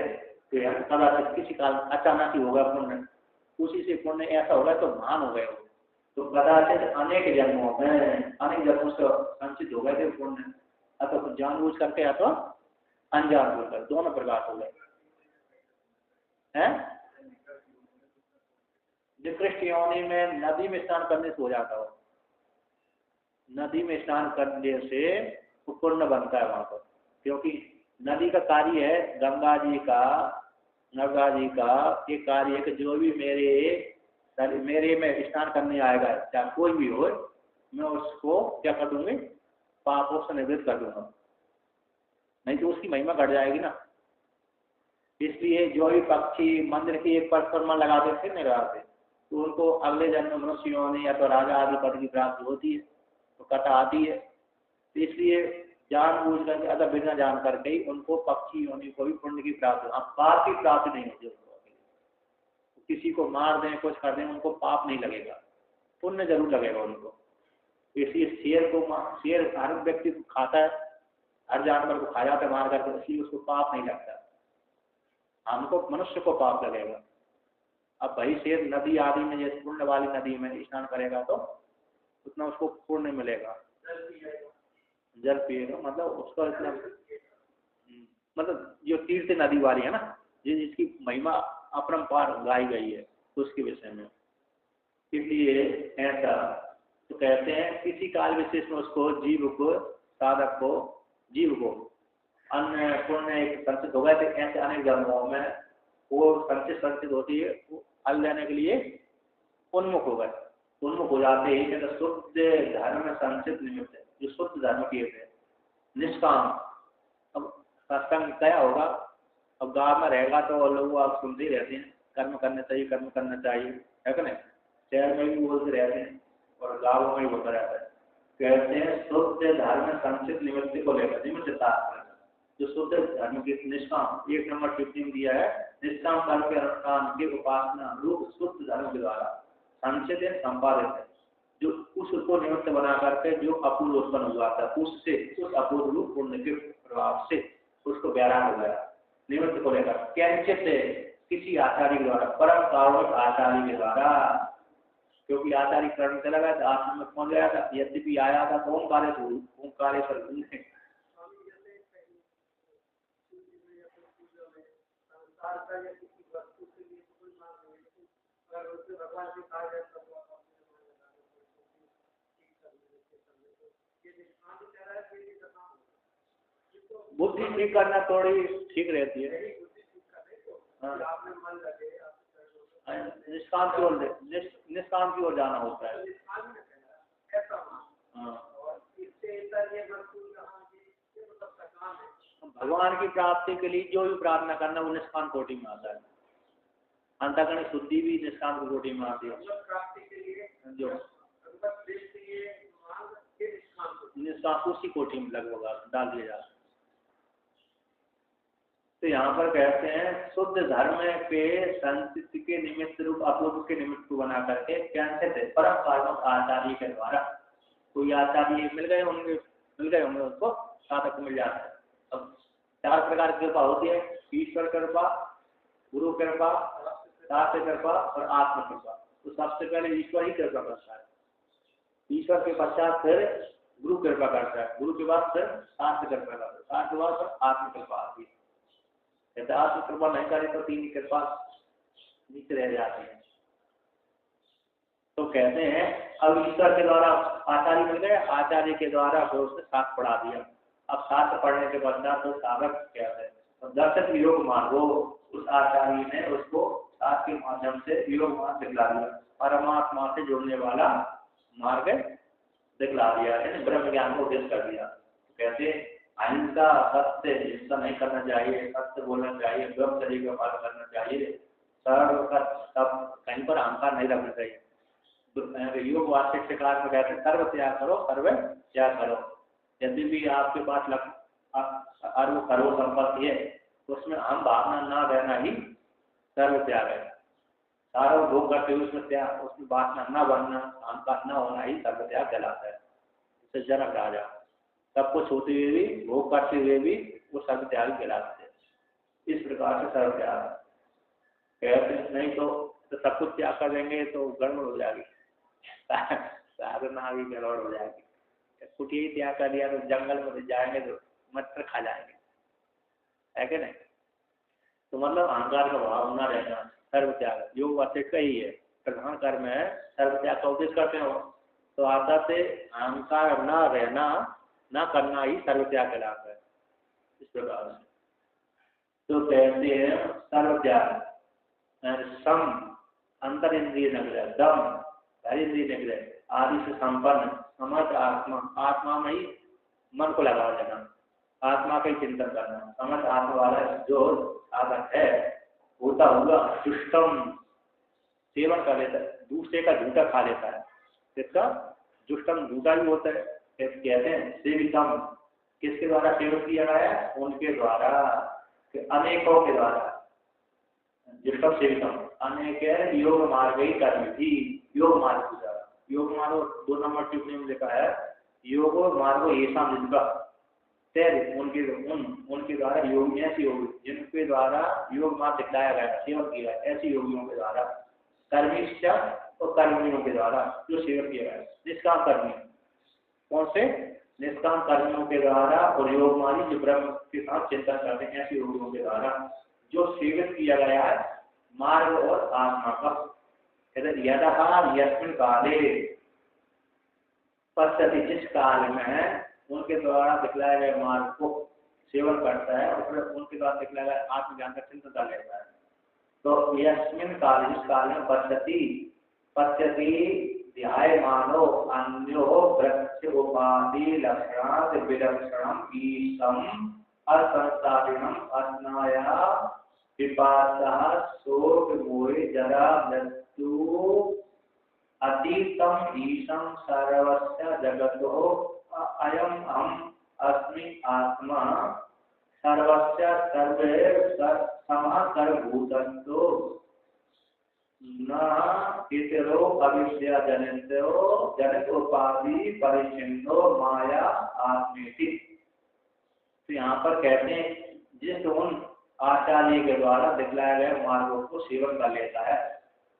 किसी काल अचानक ही होगा पुण्य, उसी से पुण्य ऐसा होगा तो महान हो गए हो, तो कदाचित अनेक जन्मों से संचित हो गए थे पुण्य, अथवा जानबूझ करके अथवा अनजान होकर, दोनों प्रकार हो गए हैं। निकृष्ट योनि में नदी में स्नान करने से हो जाता हो, नदी में स्नान करने से पुण्य बनता है वहां पर, क्योंकि नदी का कार्य है, गंगा जी का ये कार्य है कि जो भी मेरे में स्नान करने आएगा, चाहे कोई भी हो, मैं उसको क्या कर दूंगी, पापों से निवृत्त कर दूंगा, नहीं तो उसकी महिमा घट जाएगी ना। इसलिए जो भी पक्षी मंदिर की एक परिक्रमा लगाते थे नहीं लगाते, तो उनको अगले जन्म में मनुष्य योनि या तो राजा आदि पद की प्राप्ति होती है, तो कथा आती है। तो इसलिए जानबूझ करके अगर बिना जान करके ही उनको पक्षी योनि को भी पुण्य की प्राप्ति, अब पाप की प्राप्ति नहीं होती उनको। किसी को मार दें, कुछ कर दें, उनको पाप नहीं लगेगा, पुण्य जरूर लगेगा उनको। इसलिए शेर हर व्यक्ति को खाता है, हर जानवर को खा जाता है मार करके, इसलिए उसको पाप नहीं लगता, हमको मनुष्य को पाप लगेगा। अब भाई शेर नदी आदि में, जैसे पुण्य वाली नदी में स्नान करेगा तो उतना उसको पुण्य मिलेगा। जल पिएगा मतलब उसका इतना, मतलब जो तीर्थ नदी वाली है ना, जिसकी महिमा अपरंपार गाई गई है, उसके विषय में। इसलिए ऐसा तो कहते हैं किसी काल विशेष में उसको जीव को, साधक को, जीव को अन्य पुण्य एक संचित हो गए थे। ऐसे अनेक जन्मों में वो संचित होती है, वो फल लेने के लिए उन्मुख हो गए, उन्मुख हो जाते ही तो शुद्ध धर्म संचित निमित्त है, जो शुद्ध धर्म किए थे निष्काम। अब सत्संग क्या होगा, अब गाँव में रहेगा तो लोग आप सुनते ही रहते हैं, कर्म करना चाहिए, कर्म करना चाहिए, है कि नहीं। शहर में भी बोलते रहते हैं और गाँवों में भी होता रहता है। कहते हैं शुद्ध धर्म संचित निमित्त को लेकर, निमित्तता जो शुद्ध धर्म के निष्काम, एक नंबर टिप्पणी दिया है, निष्काम कर्म के अनुष्ठान के उपासना रूप शुद्ध धर्म के द्वारा संचित है, संपादित है, जो उसको निमित्त बना करके जो अपूर्व उत्पन्न हुआ था, उससे उस अपूर्व रूप पुण्य के प्रभाव से उसको वैराग हो गया। निमित्त को लेकर कैंचित किसी आचार्य के द्वारा, परम कारुणिक आचार्य के द्वारा, क्योंकि आचार्य कर्ण चला गया था, आश्रम में पहुंच गया था, यद्यपि आया था तो ओंकारेश्वर घूमने। बुद्धि ठीक करना थोड़ी ठीक रहती है। निष्काम की ओर जाना होता है। भगवान की प्राप्ति के लिए जो भी प्रार्थना करना वो निष्काम कोटि में आता है। अंतःकरण शुद्धि भी निष्काम की कोटि में आती है। जो निष्काम उसी कोटि में लगभग डाल दिया जाता है। तो यहाँ पर कहते हैं शुद्ध धर्म के संचित के निमित्त रूप अपूर्व के निमित्त को बना करके कैसे थे परम कारणों आचार्य के द्वारा, कोई आचार्य मिल गए होंगे उसको साधक मिल जाता है। अब 4 प्रकार की कृपा होती है, ईश्वर कृपा, गुरु कृपा, शास्त्र कृपा और आत्म कृपा। तो सबसे पहले ईश्वर ही कृपा करता है, ईश्वर के पश्चात फिर गुरु कृपा करता है, गुरु के बाद फिर शास्त्र कृपा करता है, शास्त्र के बाद फिर आत्म कृपा आती है। यदि आत्म कृपा नहीं करे तो 3 कृपा नीचे रह जाती है। तो कहते हैं अब ईश्वर के द्वारा आचार्य मिल गए, आचार्य के द्वारा फिर उसने शास्त्र पढ़ा दिया। अब शास्त्र पढ़ने के पश्चात तो साधक कहते हैं तो दर्शक योग मार्ग, वो उस आचार्य ने उसको शास्त्र के माध्यम से योग मार्ग दिखला दिया, परमात्मा से जुड़ने वाला मार्ग दिखला दिया, ब्रह्म ज्ञान को उपदेश कर दिया। कहते अहिंसा, सत्य, हिंसा नहीं करना चाहिए, सत्य बोलना चाहिए, ब्रह्मचर्य का पालन करना चाहिए, सर्व का सब, कहीं पर अहंकार नहीं रखना चाहिए। योग वार्षिक शिकार में कहते हैं सर्व त्याग करो, सर्व त्याग करो। यदि भी आपके पास अरब करोड़ संपत्ति है तो उसमें हम भावना ना रहना ही सर्व त्याग है। सारा भोग करते हुए उसमें त्याग, उसमें वासना न बनना, अहंकार न होना ही सर्व त्याग कहलाता है। जैसे जनक राजा सब कुछ होते हुए भी, भोग करते हुए भी वो सर्व त्याग कहलाते हैं। इस प्रकार से सर्व त्याग कहते, नहीं तो सब कुछ त्याग कर देंगे तो गड़बड़ हो जाएगी, साधना भी गड़बड़ हो जाएगी। कुटिया ही त्याग कर दिया तो जंगल में जाएंगे तो मच्छर खा जाएंगे, है कि नहीं। तो मतलब अहंकार का भाव न रहना सर्व त्याग, योग वार्षिक का ही है, प्रधान कर्म है, सर्व त्याग का उपदेश करते हो। तो आता से अहंकार न रहना, न करना ही सर्व त्याग कहलाता है। इस प्रकार से। तो कहते हैं सर्व त्याग, सम अंतर इंद्रिय निग्रह, दम बाह्य इंद्रिय निग्रह आदि से संपन्न समझ आत्मा, आत्मा में ही मन को लगा देना, आत्मा का ही चिंतन करना, समझ आत्मा वाला जो साधक है होता हुआ दुष्टम सेवन कर लेता है, दूसरे का झूठा खा लेता है, इसका दुष्टम झूठा भी होता है। कहते हैं सेवितम, किसके द्वारा सेवन किया गया है? उनके द्वारा, अनेकों के द्वारा। दुष्टम सेवितम अनेक योग मार्ग ही कर्म थी, योग मार्ग की द्वारा। योग मार्ग 2 नंबर टिप्पणी में लिखा है योग मार्ग ऐसा जिनका उनके द्वारा योग, ऐसे योग जिनके द्वारा योग मार्ग दिखलाया गया, सेवन किया है, ऐसे योगियों के द्वारा, कर्मिष्ठ और कर्मियों के द्वारा जो सेवन किया गया, निष्काम कर्मी, कौन से? निष्काम कर्मियों के द्वारा और योग मार्ग जो ब्रह्म के साथ चिंतन करते हैं, ऐसे योगियों के द्वारा जो सेवन किया गया है मार्ग और आत्मा का। यस्मिन् काले पश्यति, जिस काल में उनके द्वारा दिखलाए गए मार्ग को सेवन करता है और फिर उनके द्वारा दिखलाया गया आत्मज्ञान का चिंतन कर लेता है। तो यस्मिन् काल, जिस काल में पश्यति ध्यायमानो अन्यो वृक्ष उपाधि लक्षणात् विलक्षणम ईशम असंसारिणम अस्नाया पिपासा शोक मोह जरा मृत्यु अतीतम ईशम सर्वस्य जगतो अयम अहम अस्मि आत्मा सर्वस्य सर्वे समः सर्वभूतस्थो न इतरो अविद्या जनित उपाधि परिचिन्नो माया आत्मेति। तो यहाँ पर कहते हैं जिस उन आचार्य के द्वारा दिखलाए गए मार्गों को सेवन कर लेता है,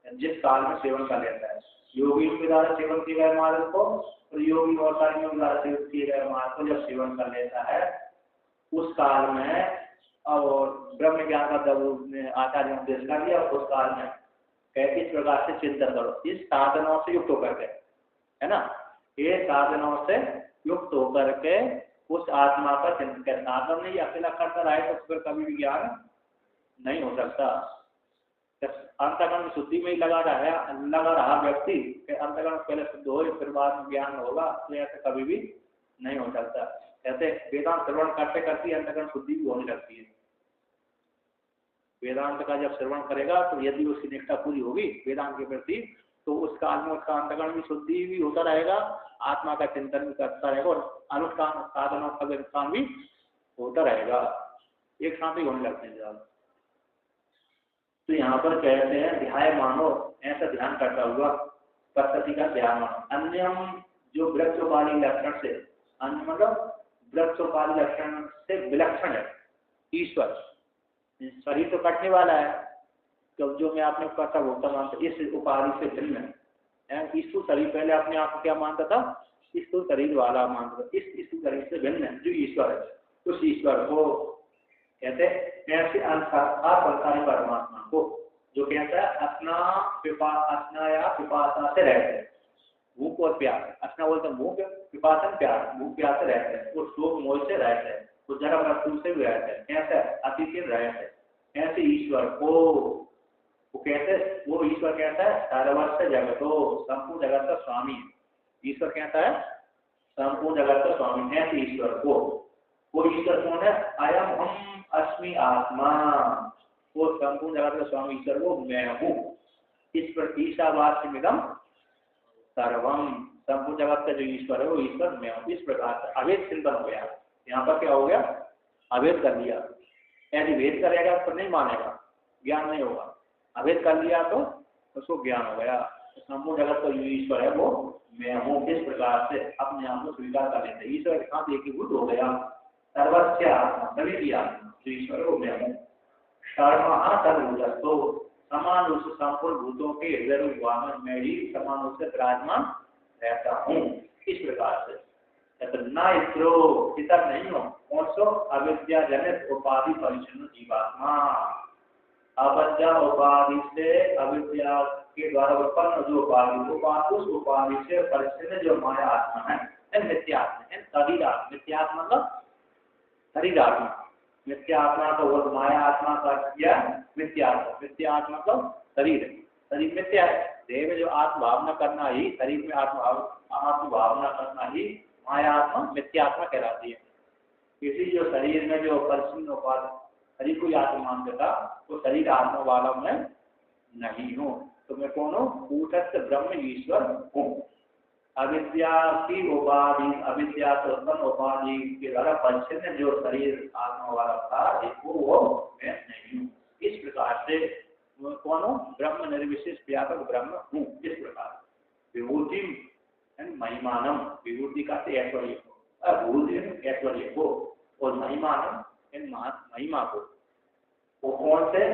जिस काल में सेवन कर लेता है, योगियों के द्वारा सेवन किए गए मार्ग को और योगी और कर्मियों के द्वारा सेवन किए गए मार्ग को जब सेवन कर लेता है उस काल में, और ब्रह्म ज्ञान का जब उसने आचार्य ने उपदेश कर दिया उस काल में कहते इस प्रकार से चिंतन करो, इस साधनों से युक्त होकर के, है ना, ये साधनों से युक्त होकर के उस आत्मा का चिंतन कर। साधन नहीं अकेला करता रहे तो फिर कभी भी ज्ञान नहीं हो सकता। अंतःकरण शुद्धि में ही लगा रहा व्यक्ति, अंतःकरण पहले शुद्ध हो फिर बाद में ज्ञान होगा, तो ऐसे कभी भी नहीं हो सकता। ऐसे वेदांत श्रवण करते करते अंतःकरण शुद्धि भी होने लगती है। वेदांत का जब श्रवण करेगा तो यदि उसकी निष्ठा पूरी होगी वेदांत के प्रति, तो उस काल में उसका अंतःकरण भी शुद्धि भी होता रहेगा, आत्मा का चिंतन भी करता रहेगा और अनुष्ठान साधनों का अनुष्ठान भी होता रहेगा, एक साथ ही होने लगते हैं। तो यहाँ पर कहते हैं ध्याय मानो, ऐसा ध्यान करता हुआ, पद्धति का ध्यान मानो। अन्यम जो वृक्षोपाली लक्षण से, अन्य मतलब वृक्षोपाली लक्षण से विलक्षण है ईश्वर। शरीर तो कटने वाला है, तो जो मैं आपने कथा होता मानता, इस उपाधि से भिन्न है। ईश्वर शरीर पहले अपने आप को क्या मानता था? ईश्वर शरीर वाला मानता था। इस शरीर से भिन्न है जो ईश्वर है, उस ईश्वर को कहते हैं ऐसे असंसारी परमात्मा को, जो कहता है अस्ना या पिपासा से रहते हैं, भूख और प्यास। अस्ना बोलते हैं भूख, पिपासन प्यास, भूख प्यास से रहते हैं, वो शोक मोह से रहते हैं, वो जरा मृत्यु से भी रहते हैं, ऐसा अतिथि रहते हैं। ऐसे ईश्वर को वो कहते हैं, वो ईश्वर कहता है सर्वस्व जगतो, संपूर्ण जगत का स्वामी है। ईश्वर कहता है संपूर्ण जगत का स्वामी, ऐसे ईश्वर को, वो ईश्वर कौन है? अयम हम अस्मि आत्मा, वो संपूर्ण जगत का स्वामी ईश्वर वो मैं हूँ। इस पर ईशावास्यमिदं सर्वम, संपूर्ण जगत का जो ईश्वर है वो ईश्वर मैं हूँ। इस प्रकार से अभेद चिंतन हो गया। यहाँ पर क्या हो गया? अभेद कर लिया। यदि भेद करेगा तो नहीं मानेगा, ज्ञान नहीं होगा। अभेद कर लिया तो उसको ज्ञान हो गया। तो संपूर्ण जगत का जो ईश्वर है वो मैं हूँ, इस प्रकार से अपने आप को स्वीकार कर लेते। ईश्वर के साथ एकीभूत हो गया। सर्वस्य आत्मा, सभी की आत्मा जो ईश्वर है वो मैं हूँ। शर्मा सर्वभूतस्थो, समान रूप से संपूर्ण भूतों के हृदय रूप में ही समान रूप से विराजमान रहता हूँ। इस प्रकार से न इतरो, इतर नहीं हो, कौन सो अविद्या जनित उपाधि परिचिन्न जीवात्मा। अविद्या उपाधि से, अविद्या के द्वारा उत्पन्न जो उपाधि, उस उपाधि से परिचिन्न जो माया आत्मा है, मिथ्यात्मा है। शरीर आत्मा, मिथ्यात्मा मतलब शरीर आत्मा। मिथ्या आत्मा तो वो माया आत्मा का किया मिथ्या आत्मा। मिथ्या आत्मा तो शरीर है, शरीर मिथ्या है। देह में जो आत्म भावना करना ही, शरीर में आत्म भावना करना ही माया आत्मा मिथ्या आत्मा कहलाती है। किसी जो शरीर में जो परिचिन्न उपाधि शरीर को आत्मा मानता था, वो शरीर आत्मा वाला मैं नहीं हूँ। तो मैं कौन हूँ? कूटस्थ ब्रह्म ईश्वर हूँ। अविद्या की उपाधि, अविद्या से उत्पन्न उपाधि के द्वारा परिचिन्न जो शरीर आत्मा वाला था, वो मैं नहीं हूँ। इस प्रकार से मैं कौन हूँ? ब्रह्म निर्विशेष व्यापक ब्रह्म हूँ। इस प्रकार विभूति महिमानम, विभूति का ऐश्वर्य को, भूति ऐश्वर्य को, और महिमानम महिमा को, वो कौन से?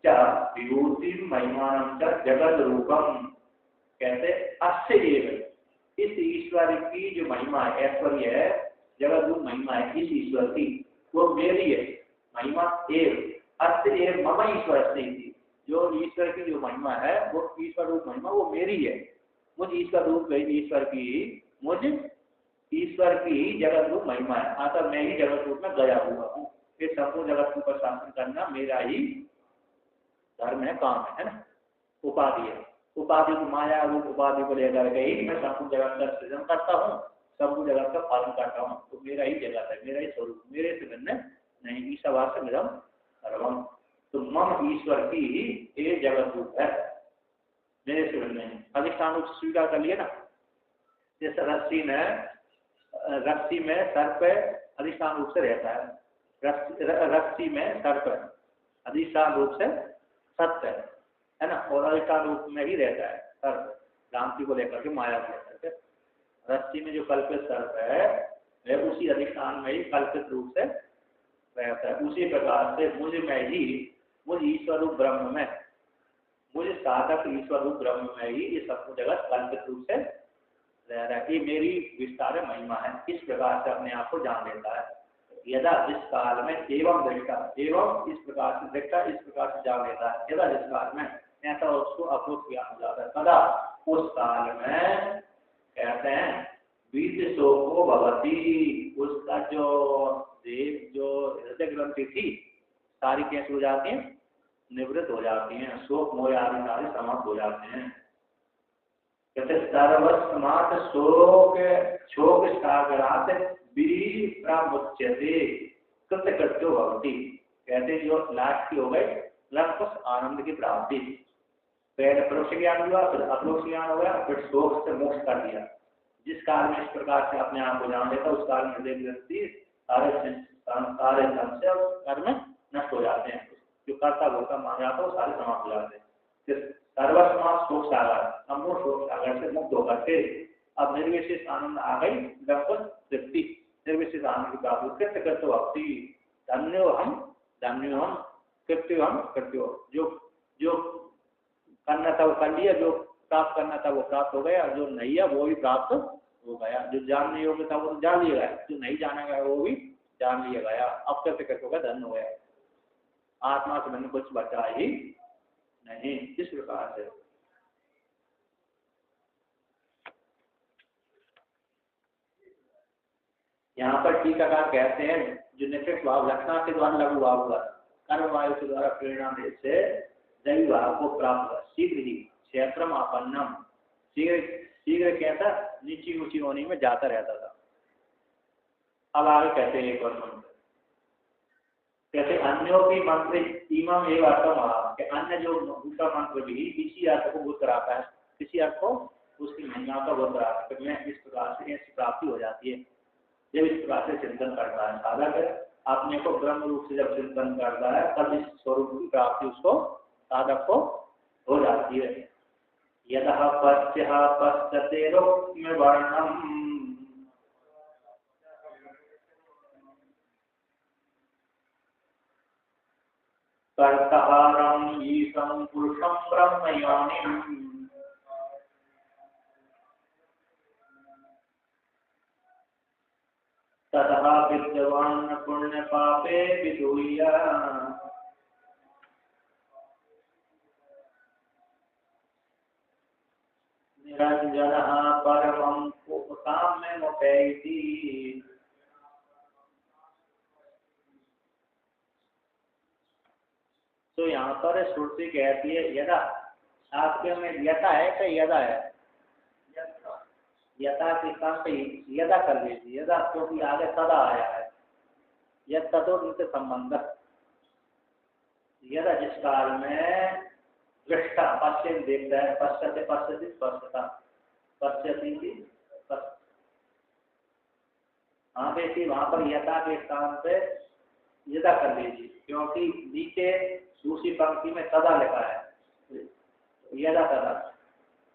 विभूति महिमानम जगत रूपम, कहते अस्य इस ईश्वर की जो महिमा है, ऐश्वर्य है, जगत रूप महिमा है इस ईश्वर की, वो मेरी है। महिमा एव अस्य एव मम ईश्वर थी। जो ईश्वर की जो महिमा है, वो ईश्वर रूप महिमा वो मेरी है। मुझ ईश्वर रूप ईश्वर की जगत रूप महिमा है। अतः मैं ही जगत रूप में गया हुआ हूँ। ये संपूर्ण जगत के ऊपर शासन करना मेरा ही धर्म है, काम है ना। उपाधि है, उपाधि को माया रूप उपाधि को लेकर के ही मैं संपूर्ण जगत का सृजन करता हूँ, संपूर्ण जगत का पालन करता हूँ। तो मेरा ही जगत है, मेरा ही स्वरूप, मेरे से भिन्न नहीं। ईशावास से मेरा सर्वम। तो मम ईश्वर की ये जगत रूप है, मेरे से भिन्न नहीं। अधिष्ठान रूप स्वीकार कर लिया ना। जैसे रस्सी में सर्प अधिष्ठान रूप से रहता है, रस्सी में सर्प अधिष्ठान रूप से सत्य है ना, और अधिष्ठान रूप में ही रहता है सर्प, भ्रांति को लेकर के, माया को लेकर के। रस्सी में जो कल्पित सर्प है, वह उसी अधिष्ठान में ही कल्पित रूप से रहता है। उसी प्रकार से मुझ ईश्वर रूप ब्रह्म में, मुझे साधक ईश्वर रूप ब्रह्म में ही ये सब जगत कल्पित रूप से रह रहा है। ये मेरी विस्तार महिमा है। इस प्रकार से अपने आप को जान लेता है। यदा जिस काल में एवं दृष्टा, एवं इस प्रकार से दृष्टा, इस प्रकार से जान लेता है। यदा जिस काल में ऐसा उसको अप्रोक्ष ज्ञान हो जाता है, तदा उस काल में कहते हैं बीज शोको भवती, उसका जो देव जो हृदय ग्रंथि थी सारी कैसे हो जाती हैं? निवृत्त हो जाती हैं। शोक मोह आदि सारे समाप्त हो जाते हैं। कहते सर्वस्मात् शोक सागरात विमुच्यते कृतकृत्यो भवति। कहते जो लास्ट की हो गई लक्ष्य आनंद की प्राप्ति। पहले परोक्ष ज्ञान हुआ, फिर अपरोक्ष ज्ञान हो गया, फिर शोक से मोक्ष कर दिया। जिस काल में इस प्रकार से अपने आप को जान लेता, उस काल में व्यक्ति सारे संशय कर्म नष्ट हो जाते हैं। जो कर्ता भोक्ता मान जाता है वो सारे समाप्त हो जाते हैं। सर्वस्मात् शोक सागर, संपूर्ण शोक सागर से मुक्त होकर के अब निर्विशेष आनंद आ गई, तृप्ति, निर्विशेष आनंद की प्राप्ति। कृत्य कृत्यो भक्ति, धन्यो हम कृत्यो हम कृत्यो। जो करना था वो कर लिया, जो प्राप्त करना था वो प्राप्त हो गया, जो नहीं है वो भी प्राप्त हो गया। जो जानने योग्य था वो तो जान लिया गया, जो नहीं जाना गया वो भी जान लिया गया। अब कृत्य कृत्यो का धन्य हो गया, आत्मा से मैंने कुछ बचा ही नहीं। इस प्रकार से यहाँ पर टीकाकार कहते हैं जो निश्चित भाव लक्षणा के द्वारा लघु भाव हुआ, कर्म वायु के द्वारा प्रेरणा से दैवी भाव को प्राप्त हुआ। शीघ्र ही क्षेत्रम आपन्नम, शीघ्र कहता नीची ऊंची होने में जाता रहता था। अब आगे कहते हैं एक और मंत्र, कहते अन्यों की मंत्र इमम एवं अर्थम, अन्य जो दूसरा मंत्र भी इसी अर्थ को बोध कराता है, किसी अर्थ को उसकी महिमा का बोध कराता है। तो मैं इस प्रकार से ऐसी प्राप्ति हो जाती है जब इस प्रकार से चिंतन करता है। साधक अपने को ब्रह्म रूप से जब चिंतन करता है तब इस स्वरूप की प्राप्ति उसको साधक को हो जाती है। यदा पश्यते रुक्म वर्णम कर्तारं ईशं पुरुषं ब्रह्मयोनिं, ततः विद्वान् पुण्य पापे विधूय निरंजनः परमं काम्यमुपैति। जो यहाँ पर श्रुति कहती है यदा, शास्त्र में यथा है क्या यदा है? यथा के स्थान पे यदा कर लीजिए, यदा क्योंकि आगे तदा आया है, यद तदो उनसे संबंध। यदा जिस काल में दृष्टा पश्चिम देखता है, पश्चिम पश्चिम स्पष्टता पश्चिम हाँ देखिए वहां पर यथा के स्थान पे यदा कर लीजिए, क्योंकि नीचे दूसरी पंक्ति में तदा लिखा है, यदा तदा,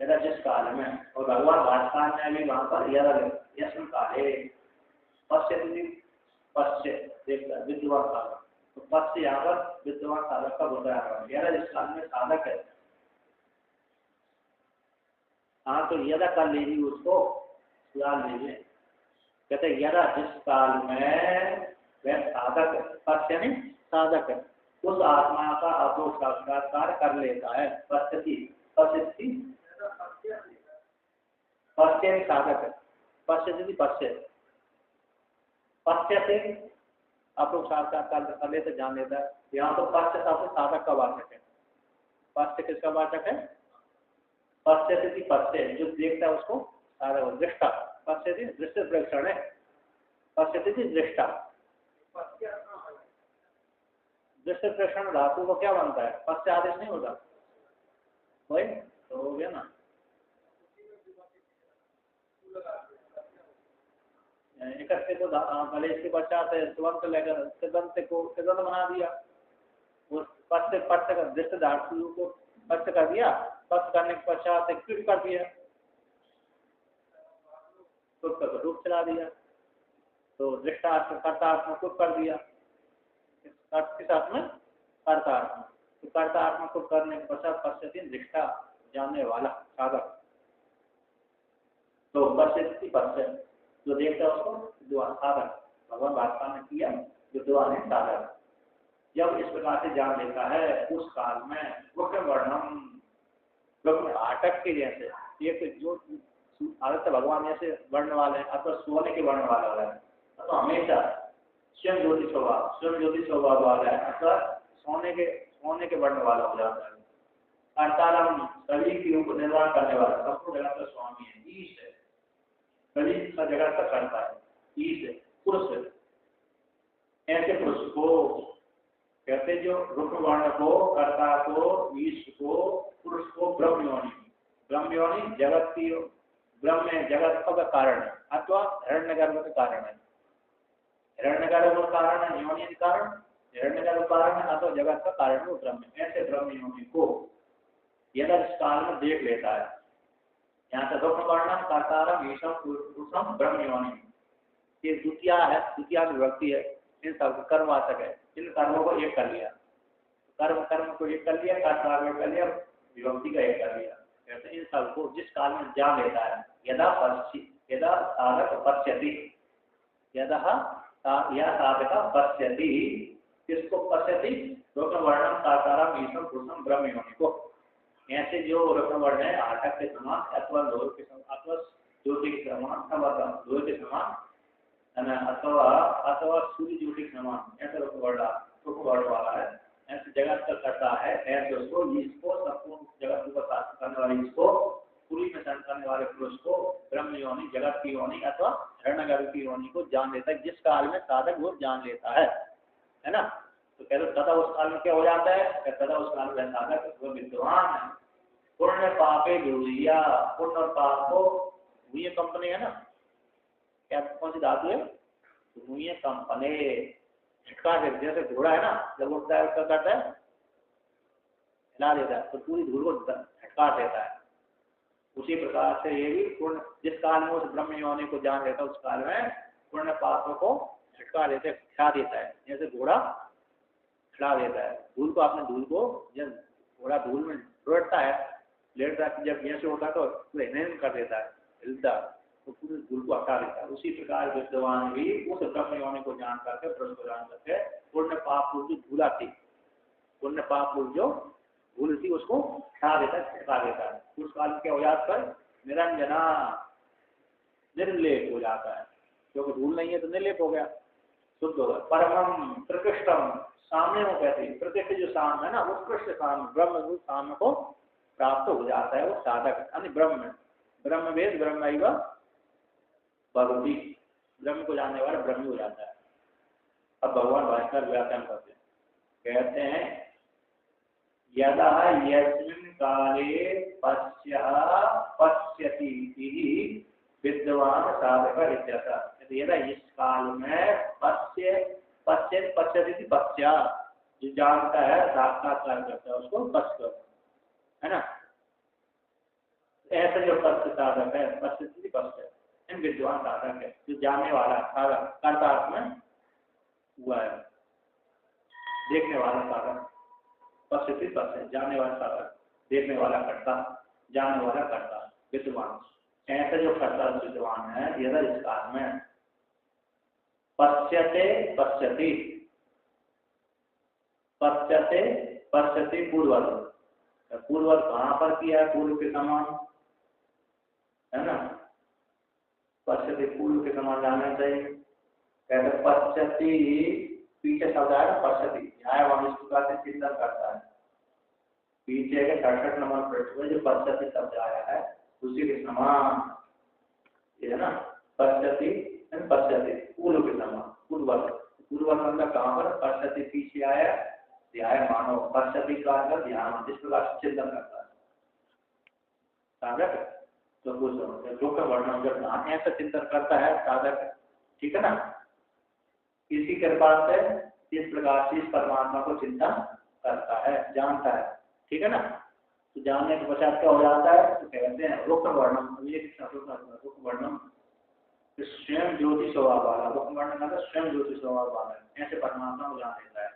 यदा जिस काल में, और भगवान भास्कर ने भी वहां पर यदा यशम काले पश्चिम पश्चिम देखता विद्वान साधक, तो पश्चिम यहाँ पर विद्वान साधक का बताया यदा जिस काल में साधक है। हाँ तो यदा कर लीजिए, उसको सुधार लीजिए। कहते यदा जिस काल में वह साधक पश्य नहीं साधक है, उस आत्मा का अपो साक्षात्कार कर लेता है। पश्यति पश्यति पश्य साधक है, पश्यति पश्य पश्य से अपो साक्षात्कार कर लेते जान लेता है। यहाँ तो पश्य शब्द साधक का वाचक है। पश्य किसका वाचक है? पश्यति पश्य जो देखता है उसको साधक, दृष्टा पश्यति दृश्य प्रेक्षण है, पश्यति दृष्टा। दृश्य प्रेक्षण धातु को क्या बनता है? पश्य आदेश नहीं होता वही तो हो गया ना। इकट्ठे को भले इसके पश्चात सुबंत लेकर सिद्धांत को सिद्धांत बना दिया, उस पश्य पश्य का दृश्य धातु को पश्य कर दिया, पश्य करने के पश्चात क्लिक कर दिया, रूप चला दिया, तो दृष्टार्थ कर्तार्थ में कुछ कर दिया, किस अर्थ में? कर्तार्थ में। तो कर्तार्थ में कुछ करने के पश्चात पश्यति दृष्टा जानने वाला साधक, तो पश्यति पश्य जो देखता है उसको विद्वान साधक, भगवान भास्कर ने किया विद्वान है साधक। जब इस प्रकार से जान लेता है उस काल में वक्र वर्णम आटक के जैसे, एक जो आदित्य भगवान जैसे वर्ण वाले हैं अथवा सोने के वर्ण वाला है, तो हमेशा स्वयं ज्योति स्वभाव वाला है अथवा सोने के वर्ण वाला हो जाता है। कर्तारम सभी के रूप निर्वाह करने वाला, सबको जगत का स्वामी है, ईश है, सभी का जगत का करता है, ईश है, पुरुष है। ऐसे पुरुष को कहते जो रूप वर्ण को, कर्ता को, ईश को, पुरुष को ब्रह्म योनि जगत की, ब्रह्म जगत का कारण है अथवा हिरण्यगर्भ का कारण है। हिरण्यगर्भ का कारण है योनि कारण, हिरण्यगर्भ कारण है अथवा जगत का कारण वो ब्रह्म। ऐसे ब्रह्म योनि को यदा इस काल में देख लेता है। यहाँ से रूप वर्णम कर्तारम ईशम पुरुषम ब्रह्म योनि, ये द्वितीया है, द्वितीया विभक्ति है, इन सब कर्मवाचक है, इन कर्मों को एक कर लिया, कर्म को एक कर लिया, कर्ता को एक कर लिया, विभक्ति का एक कर लिया। कहते इन सब को जिस काल में जान लेता है, यदा साधक पश्यति, यदा साधक पश्यति, किसको पश्यति? रूप वर्णम कर्तारम ईशम पुरुषम ब्रह्म योनि को। ऐसे जो रूप वर्ण है आटक के समान अथवा लोह के समान अथवा ज्योति के समान अथवा लोह के समान अथवा सूर्य ज्योति के समान, ऐसा रूप वर्ण वाला है, ऐसे जगत का करता है, ऐसे उसको इसको संपूर्ण जगत को शासन करने वाले, इसको पूरी में शासन करने वाले पुरुष को ब्रह्म योनि जगत की योनि अथवा हिरण्यगर्भ की योनि को जान लेता है, जिस काल में साधक वो जान लेता है ना। तो कहते तथा उस काल में क्या हो जाता है? तथा उस काल में साधक वो विद्वान है। पुण्य पापे गुरुया, पुण्य और पाप को भूय कंपनी है ना, क्या कौन सी धातु है? भूय कंपने, झटका से, जैसे घोड़ा है ना जब उठता है उसका करता है हिला देता है, तो पूरी धूल को झटका देता है। उसी प्रकार से ये भी पुण्य जिस काल में उस ब्रह्म योनि को जान लेता है उस काल में पुण्य पापों को झटका देते खिला देता है, जैसे घोड़ा खिला देता है धूल को। आपने धूल को जब घोड़ा धूल में लौटता है, लेटता है, जब जैसे होता है तो हिलने कर देता है, हिलता तो पूरे धूल को हटा देता है। उसी प्रकार विद्वान भी उस ब्रह्म योनि को जान करके, पुरुष को जान करके पुण्य पाप जो धूला थी, पुण्य पाप जो धूल थी उसको हटा देता है, हटा देता है। उस काल के औजात पर निरंजना निर्लेप हो जाता है, क्योंकि धूल नहीं है तो निर्लेप हो गया, शुद्ध होगा। परमम प्रकृष्टम, साम्य को कहते हैं, प्रकृष्ट जो साम्य है ना, उत्कृष्ट साम्य ब्रह्म साम्य को प्राप्त हो जाता है वो साधक, यानी ब्रह्म वेद ब्रह्म भगवती, ब्रह्म को जानने वाला ब्रह्म हो जाता है। अब भगवान भास्कर व्याख्यान करते हैं, कहते हैं यदा यस्मिन् काले पश्यति विद्वान साधक इत्यर्थ। यदा इस काल में पश्यति पश्या, जो जानता है साक्षात्कार करता है उसको पश्य, है ना। ऐसा जो पश्य साधक है, पश्यति पश्य इन विद्वान साधक है, जो जानने वाला साधक, कर्ता अर्थ में हुआ है, देखने वाला साधक, पश्यति पश्य जानने वाला साधक, देखने वाला कर्ता, जानने वाला कर्ता, विद्वान। ऐसा जो कर्ता विद्वान है, यदा इस काल में पश्यते पश्यति पूर्ववत कहाँ पर किया, पूर्व के समान, है ना। पश्यति पूर्व के समान जानना चाहिए। कहते पश्यति पीछे शब्द आया ना, पश्यति न्यायवान इस प्रकार से चिंतन करता है। पीछे के 68 नंबर पृष्ठ में जो पश्यति शब्द आया है उसी के समान, ये है ना। पश्यति पूर्व के समान, पूर्व मतलब कहाँ पर, पश्यति पीछे आया, ध्यान मानो, पश्यति का अर्थ ध्यान, जिस प्रकार से चिंतन करता है साधक, तो कुछ दुख वर्णन जब ऐसा चिंतन करता है साधक, ठीक है ना। इसी कृपा से इस प्रकार से इस परमात्मा को चिंतन करता है, जानता है, ठीक है ना। तो जानने के पश्चात क्या हो जाता है, तो कहते हैं रुख वर्णम, रुख वर्णम स्वयं ज्योति स्वभाव वाला, रुख वर्णन का स्वयं ज्योति स्वभाव वाला, ऐसे परमात्मा को जान लेता है।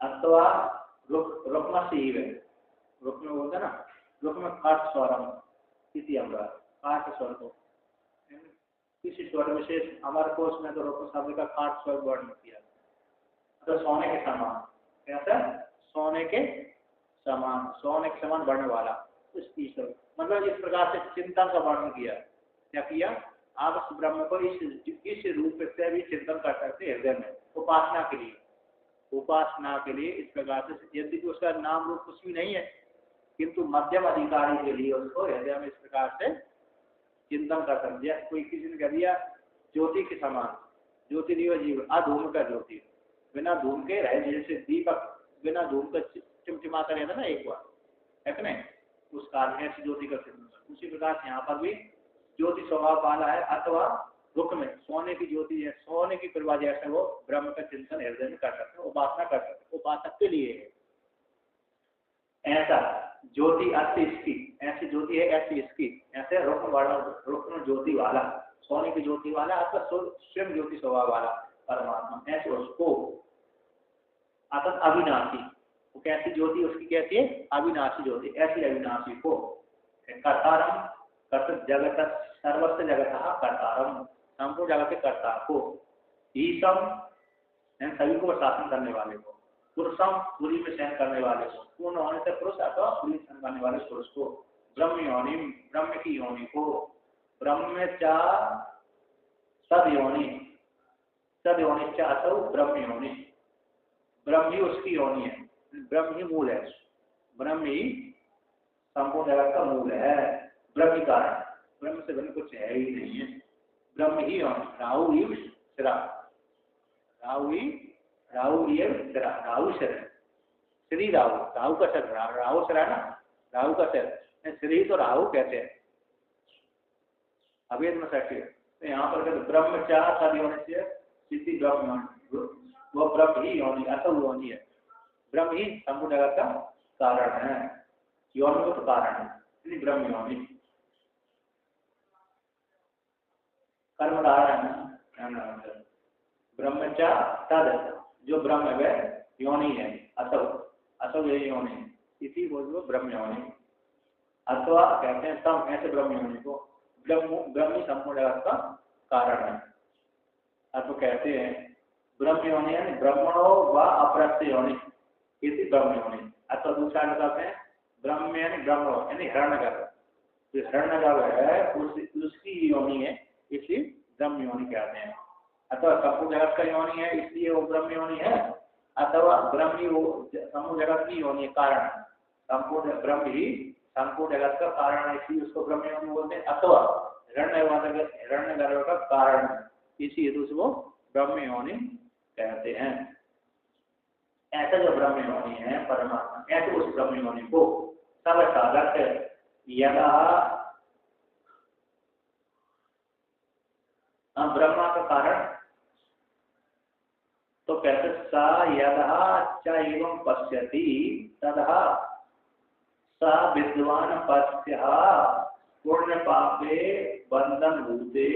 अथवा रुख में सी है, रुख में बोलते हैं ना, रुख में काट स्वरम किसी अमरा, काट स्वर को किसी स्वर विशेष हमारे कोर्स में तो रुख शब्द का काट स्वर वर्ण किया, तो सोने के समान, कैसा सोने के समान बढ़ने वाला उस ईश्वर, मतलब इस प्रकार से चिंतन का वर्णन किया। क्या किया, आप उस ब्रह्म को इस रूप से भी चिंतन कर सकते हैं हृदय में, उपासना के लिए इस प्रकार से, यदि उसका नाम रूप कुछ भी नहीं है, किंतु मध्यम अधिकारी के लिए उसको हृदय में इस प्रकार से चिंतन कर सकते हैं। कोई किसी ने कह दिया ज्योति के समान, ज्योति जीव अधूम का ज्योति, बिना धूम के रहे, जैसे दीपक बिना धूम का चिमचिमाता रहता ना एक बार, है कि नहीं, उस काल में ऐसी ज्योति का चिंतन। उसी प्रकार से यहाँ पर भी ज्योति स्वभाव वाला है, अथवा रुख में सोने की ज्योति है, सोने की प्रभा जैसे वो ब्रह्म का चिंतन हृदय में कर सकते हैं, उपासना कर सकते हैं, उपासक के लिए ऐसा ज्योति अति इसकी, ऐसी ज्योति है ऐसी इसकी, ऐसे रुख में ज्योति वाला, सोने की ज्योति वाला, अथवा स्वयं ज्योति स्वभाव वाला परमात्मा, ऐसे उसको अतः अविनाशी, वो कैसी ज्योति उसकी कहती है, अविनाशी ज्योति, ऐसी अविनाशी को कर्तारम, जगत सर्वस्व जगत कर्तारम, संपूर्ण जगत के कर्ता को, ईशम सभी को शासन करने वाले को, पुरुषम पूरी में सहन करने वाले को, पूर्ण होने से पुरुष अथवा पूरी सहन करने वाले पुरुष को, ब्रह्म योनि ब्रह्म की योनि को, ब्रह्म चा सद योनि चा असौ ब्रह्म योनि, ब्रह्म ही उसकी योनि है, ब्रह्म ही मूल है, ब्रह्म ही संपूर्ण जगत का मूल है, ब्रह्म ही कारण, ब्रह्म से भिन्न कुछ है ही नहीं है, ब्रह्म ही योनि, राहु ही सिरा, राहु शरीर, श्री राहु का शरीर, राहु शरीर ना, राहु का शरीर, श्री तो राहु कहते हैं अवेद में सत्य। तो यहाँ पर कहते ब्रह्मचार सद योनि से सिद्धि ब्रह्म, वो ब्रह्म ही योनि, असौ योनि है, ब्रह्म ही संपूर्ण जगत का कारण है, योनि को तो कारण है, ब्रह्म योनि कर्म कारण है, ब्रह्मचा तद जो ब्रह्म है योनि है, असौ ये योनि है, इसी बोलो ब्रह्म योनि, अथवा कहते हैं तम ऐसे ब्रह्म योनि को, ब्रह्म ही संपूर्ण जगत का कारण है, अथवा कहते हैं ब्रह्म योनि यानी ब्रह्मणो व अपरस्य योनि, इसी ब्रह्म योनि, अथवा दूसरा कहते हैं ब्रह्म यानी ब्रह्म यानी हिरण्यगर्भ, जो हिरण्यगर्भ है उसकी योनि है, इसलिए ब्रह्म योनि कहते हैं। अथवा संपूर्ण जगत का योनि है इसलिए वो ब्रह्म योनि है, अथवा ब्रह्म ही वो संपूर्ण जगत की योनि कारण, संपूर्ण ब्रह्म ही संपूर्ण जगत का कारण है इसलिए उसको ब्रह्म योनि बोलते हैं, अथवा हिरण्यगर्भ का कारण इसी हेतु से वो ब्रह्म योनि कहते हैं। ऐसा जो ब्रह्म योनि है परमात्मा, ऐसे उस ब्रह्म योनि को सब साधक यदा ब्रह्मा का कारण तो कहते सा यदा च एवं पश्यति तदा सा विद्वान पश्य पुण्य पापे बंधन भूते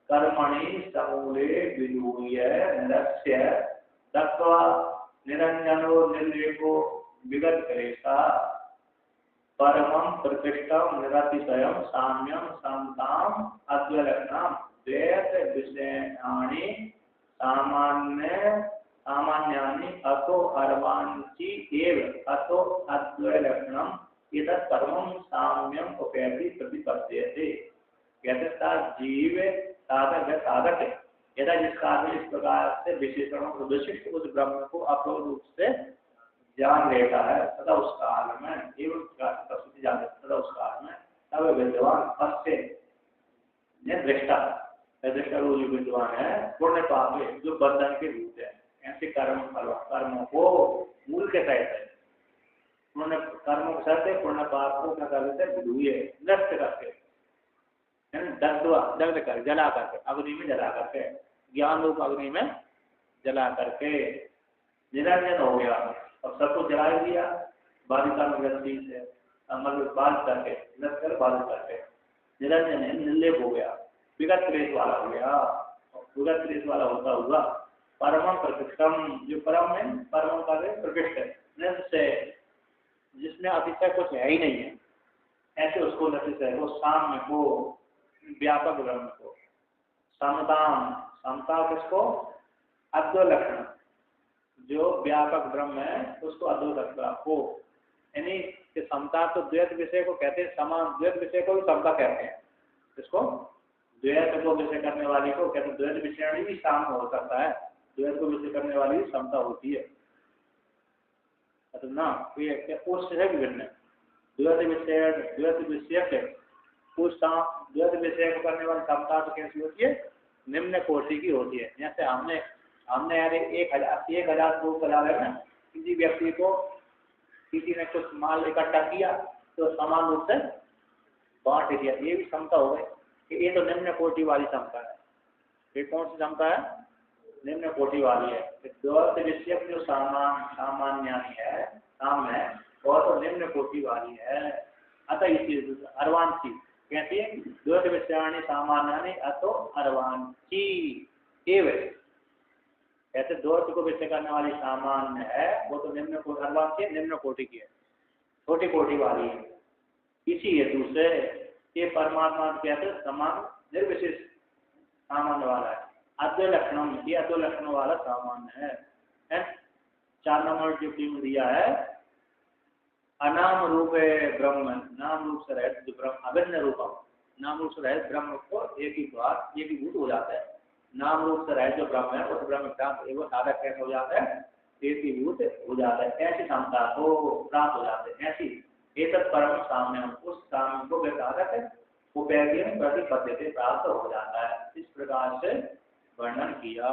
कर्मणि समूले विलूय निरस्य तत्वा निरंजनो निर्लेपो विगत क्लेशा परमं प्रतिष्ठम निरतिशयम साम्यम समताम अद्वैलक्षणम द्वैत विषयाणि सामान्यानि अतो अर्वांचि एव अतो अद्वैलक्षणम इदं परमं साम्यम उपैति प्रतिपद्यते। कहते था जीव साधक यदा जिसका आदमी इस प्रकार से विशेषणों को विशिष्ट उस ब्रह्म को अपूर्ण रूप से जान लेता है तथा उस काल में एवं प्रस्तुति जान लेता तथा उस काल में तब विद्वान पश्य दृष्टा जो विद्वान है पुण्य पाप जो बंधन के रूप है, ऐसे कर्मों को मूल के तहत है, पुण्य कर्मों के साथ पुण्य पाप को क्या कर देते हैं नष्ट करके दग्ध कर जला करके अग्नि में जला करके ज्ञान रूप अग्नि में जला करके निरंजन हो गया और सबको जला दिया बालिका वृत्ति से मतलब बाध करके नष्ट कर बाध करके निरंजन है निर्लेप हो गया, विगत क्लेश वाला हो गया और विगत क्लेश वाला होता हुआ परम प्रतिष्ठम जो परम है परम का प्रतिष्ठ है निश्चय जिसमें अतिशय कुछ है ही नहीं है, ऐसे उसको निश्चय को साम्य को व्यापक ब्रह्म को समता किसको अद्वैलक्षण जो व्यापक ब्रह्म है उसको अद्वैलक्षण को यानी कि समता तो द्वैत विषय को कहते हैं, समान द्वैत विषय को भी समता कहते हैं, इसको द्वैत को विषय करने वाली को कहते हैं द्वैत विषय भी साम्य हो सकता है, द्वैत को विषय करने वाली भी समता होती है ना, उस है विभिन्न द्वैत विषय के उस द्वैत विषय को करने वाली समता तो कैसी होती है निम्न कोटि की होती है। जैसे हमने यार 1000 2,000 है ना, किसी व्यक्ति को किसी ने कुछ माल इकट्ठा किया तो समान रूप से बांट दिया, ये भी समता हो गई कि ये तो निम्न कोटि वाली समता है। ये कौन सी समता है? निम्न कोटि वाली है। द्वैत विषय जो सामान्य है साम्य है और तो निम्न कोटि वाली है। अतः इसी अर्वांची कहती है द्वैत विषयाणि सामान्यानि अतो अर्वांची एवं ऐसे द्वैत को विषय करने वाली सामान्य है वो तो निम्न कोटि अर्वांची निम्न कोटि की है, छोटी कोटि वाली है। इसी हेतु से ये परमात्मा कहते समान निर्विशेष सामान्य वाला है। अद्वैत लक्षणम ये अद्वैत लक्षण वाला सामान्य है। 4 नंबर टिप्पणी में दिया है अनाम रूप ब्रह्म नाम रूप से रहित जो ब्रह्म अभिन्न रूपम नाम रूप से रहित ब्रह्म को एक ही भूत हो जाता है। नाम रूप से रहित जो ब्रह्म है उस ब्रह्म प्राप्त एवं साधक कैसे हो जाता है एक ही भूत हो जाता है। ऐसी क्षमता को प्राप्त हो जाते हैं। ऐसी एक परम साम्य उस साम्य को वे साधक है वो प्रतिपद्य से प्राप्त हो जाता है। इस प्रकार से वर्णन किया।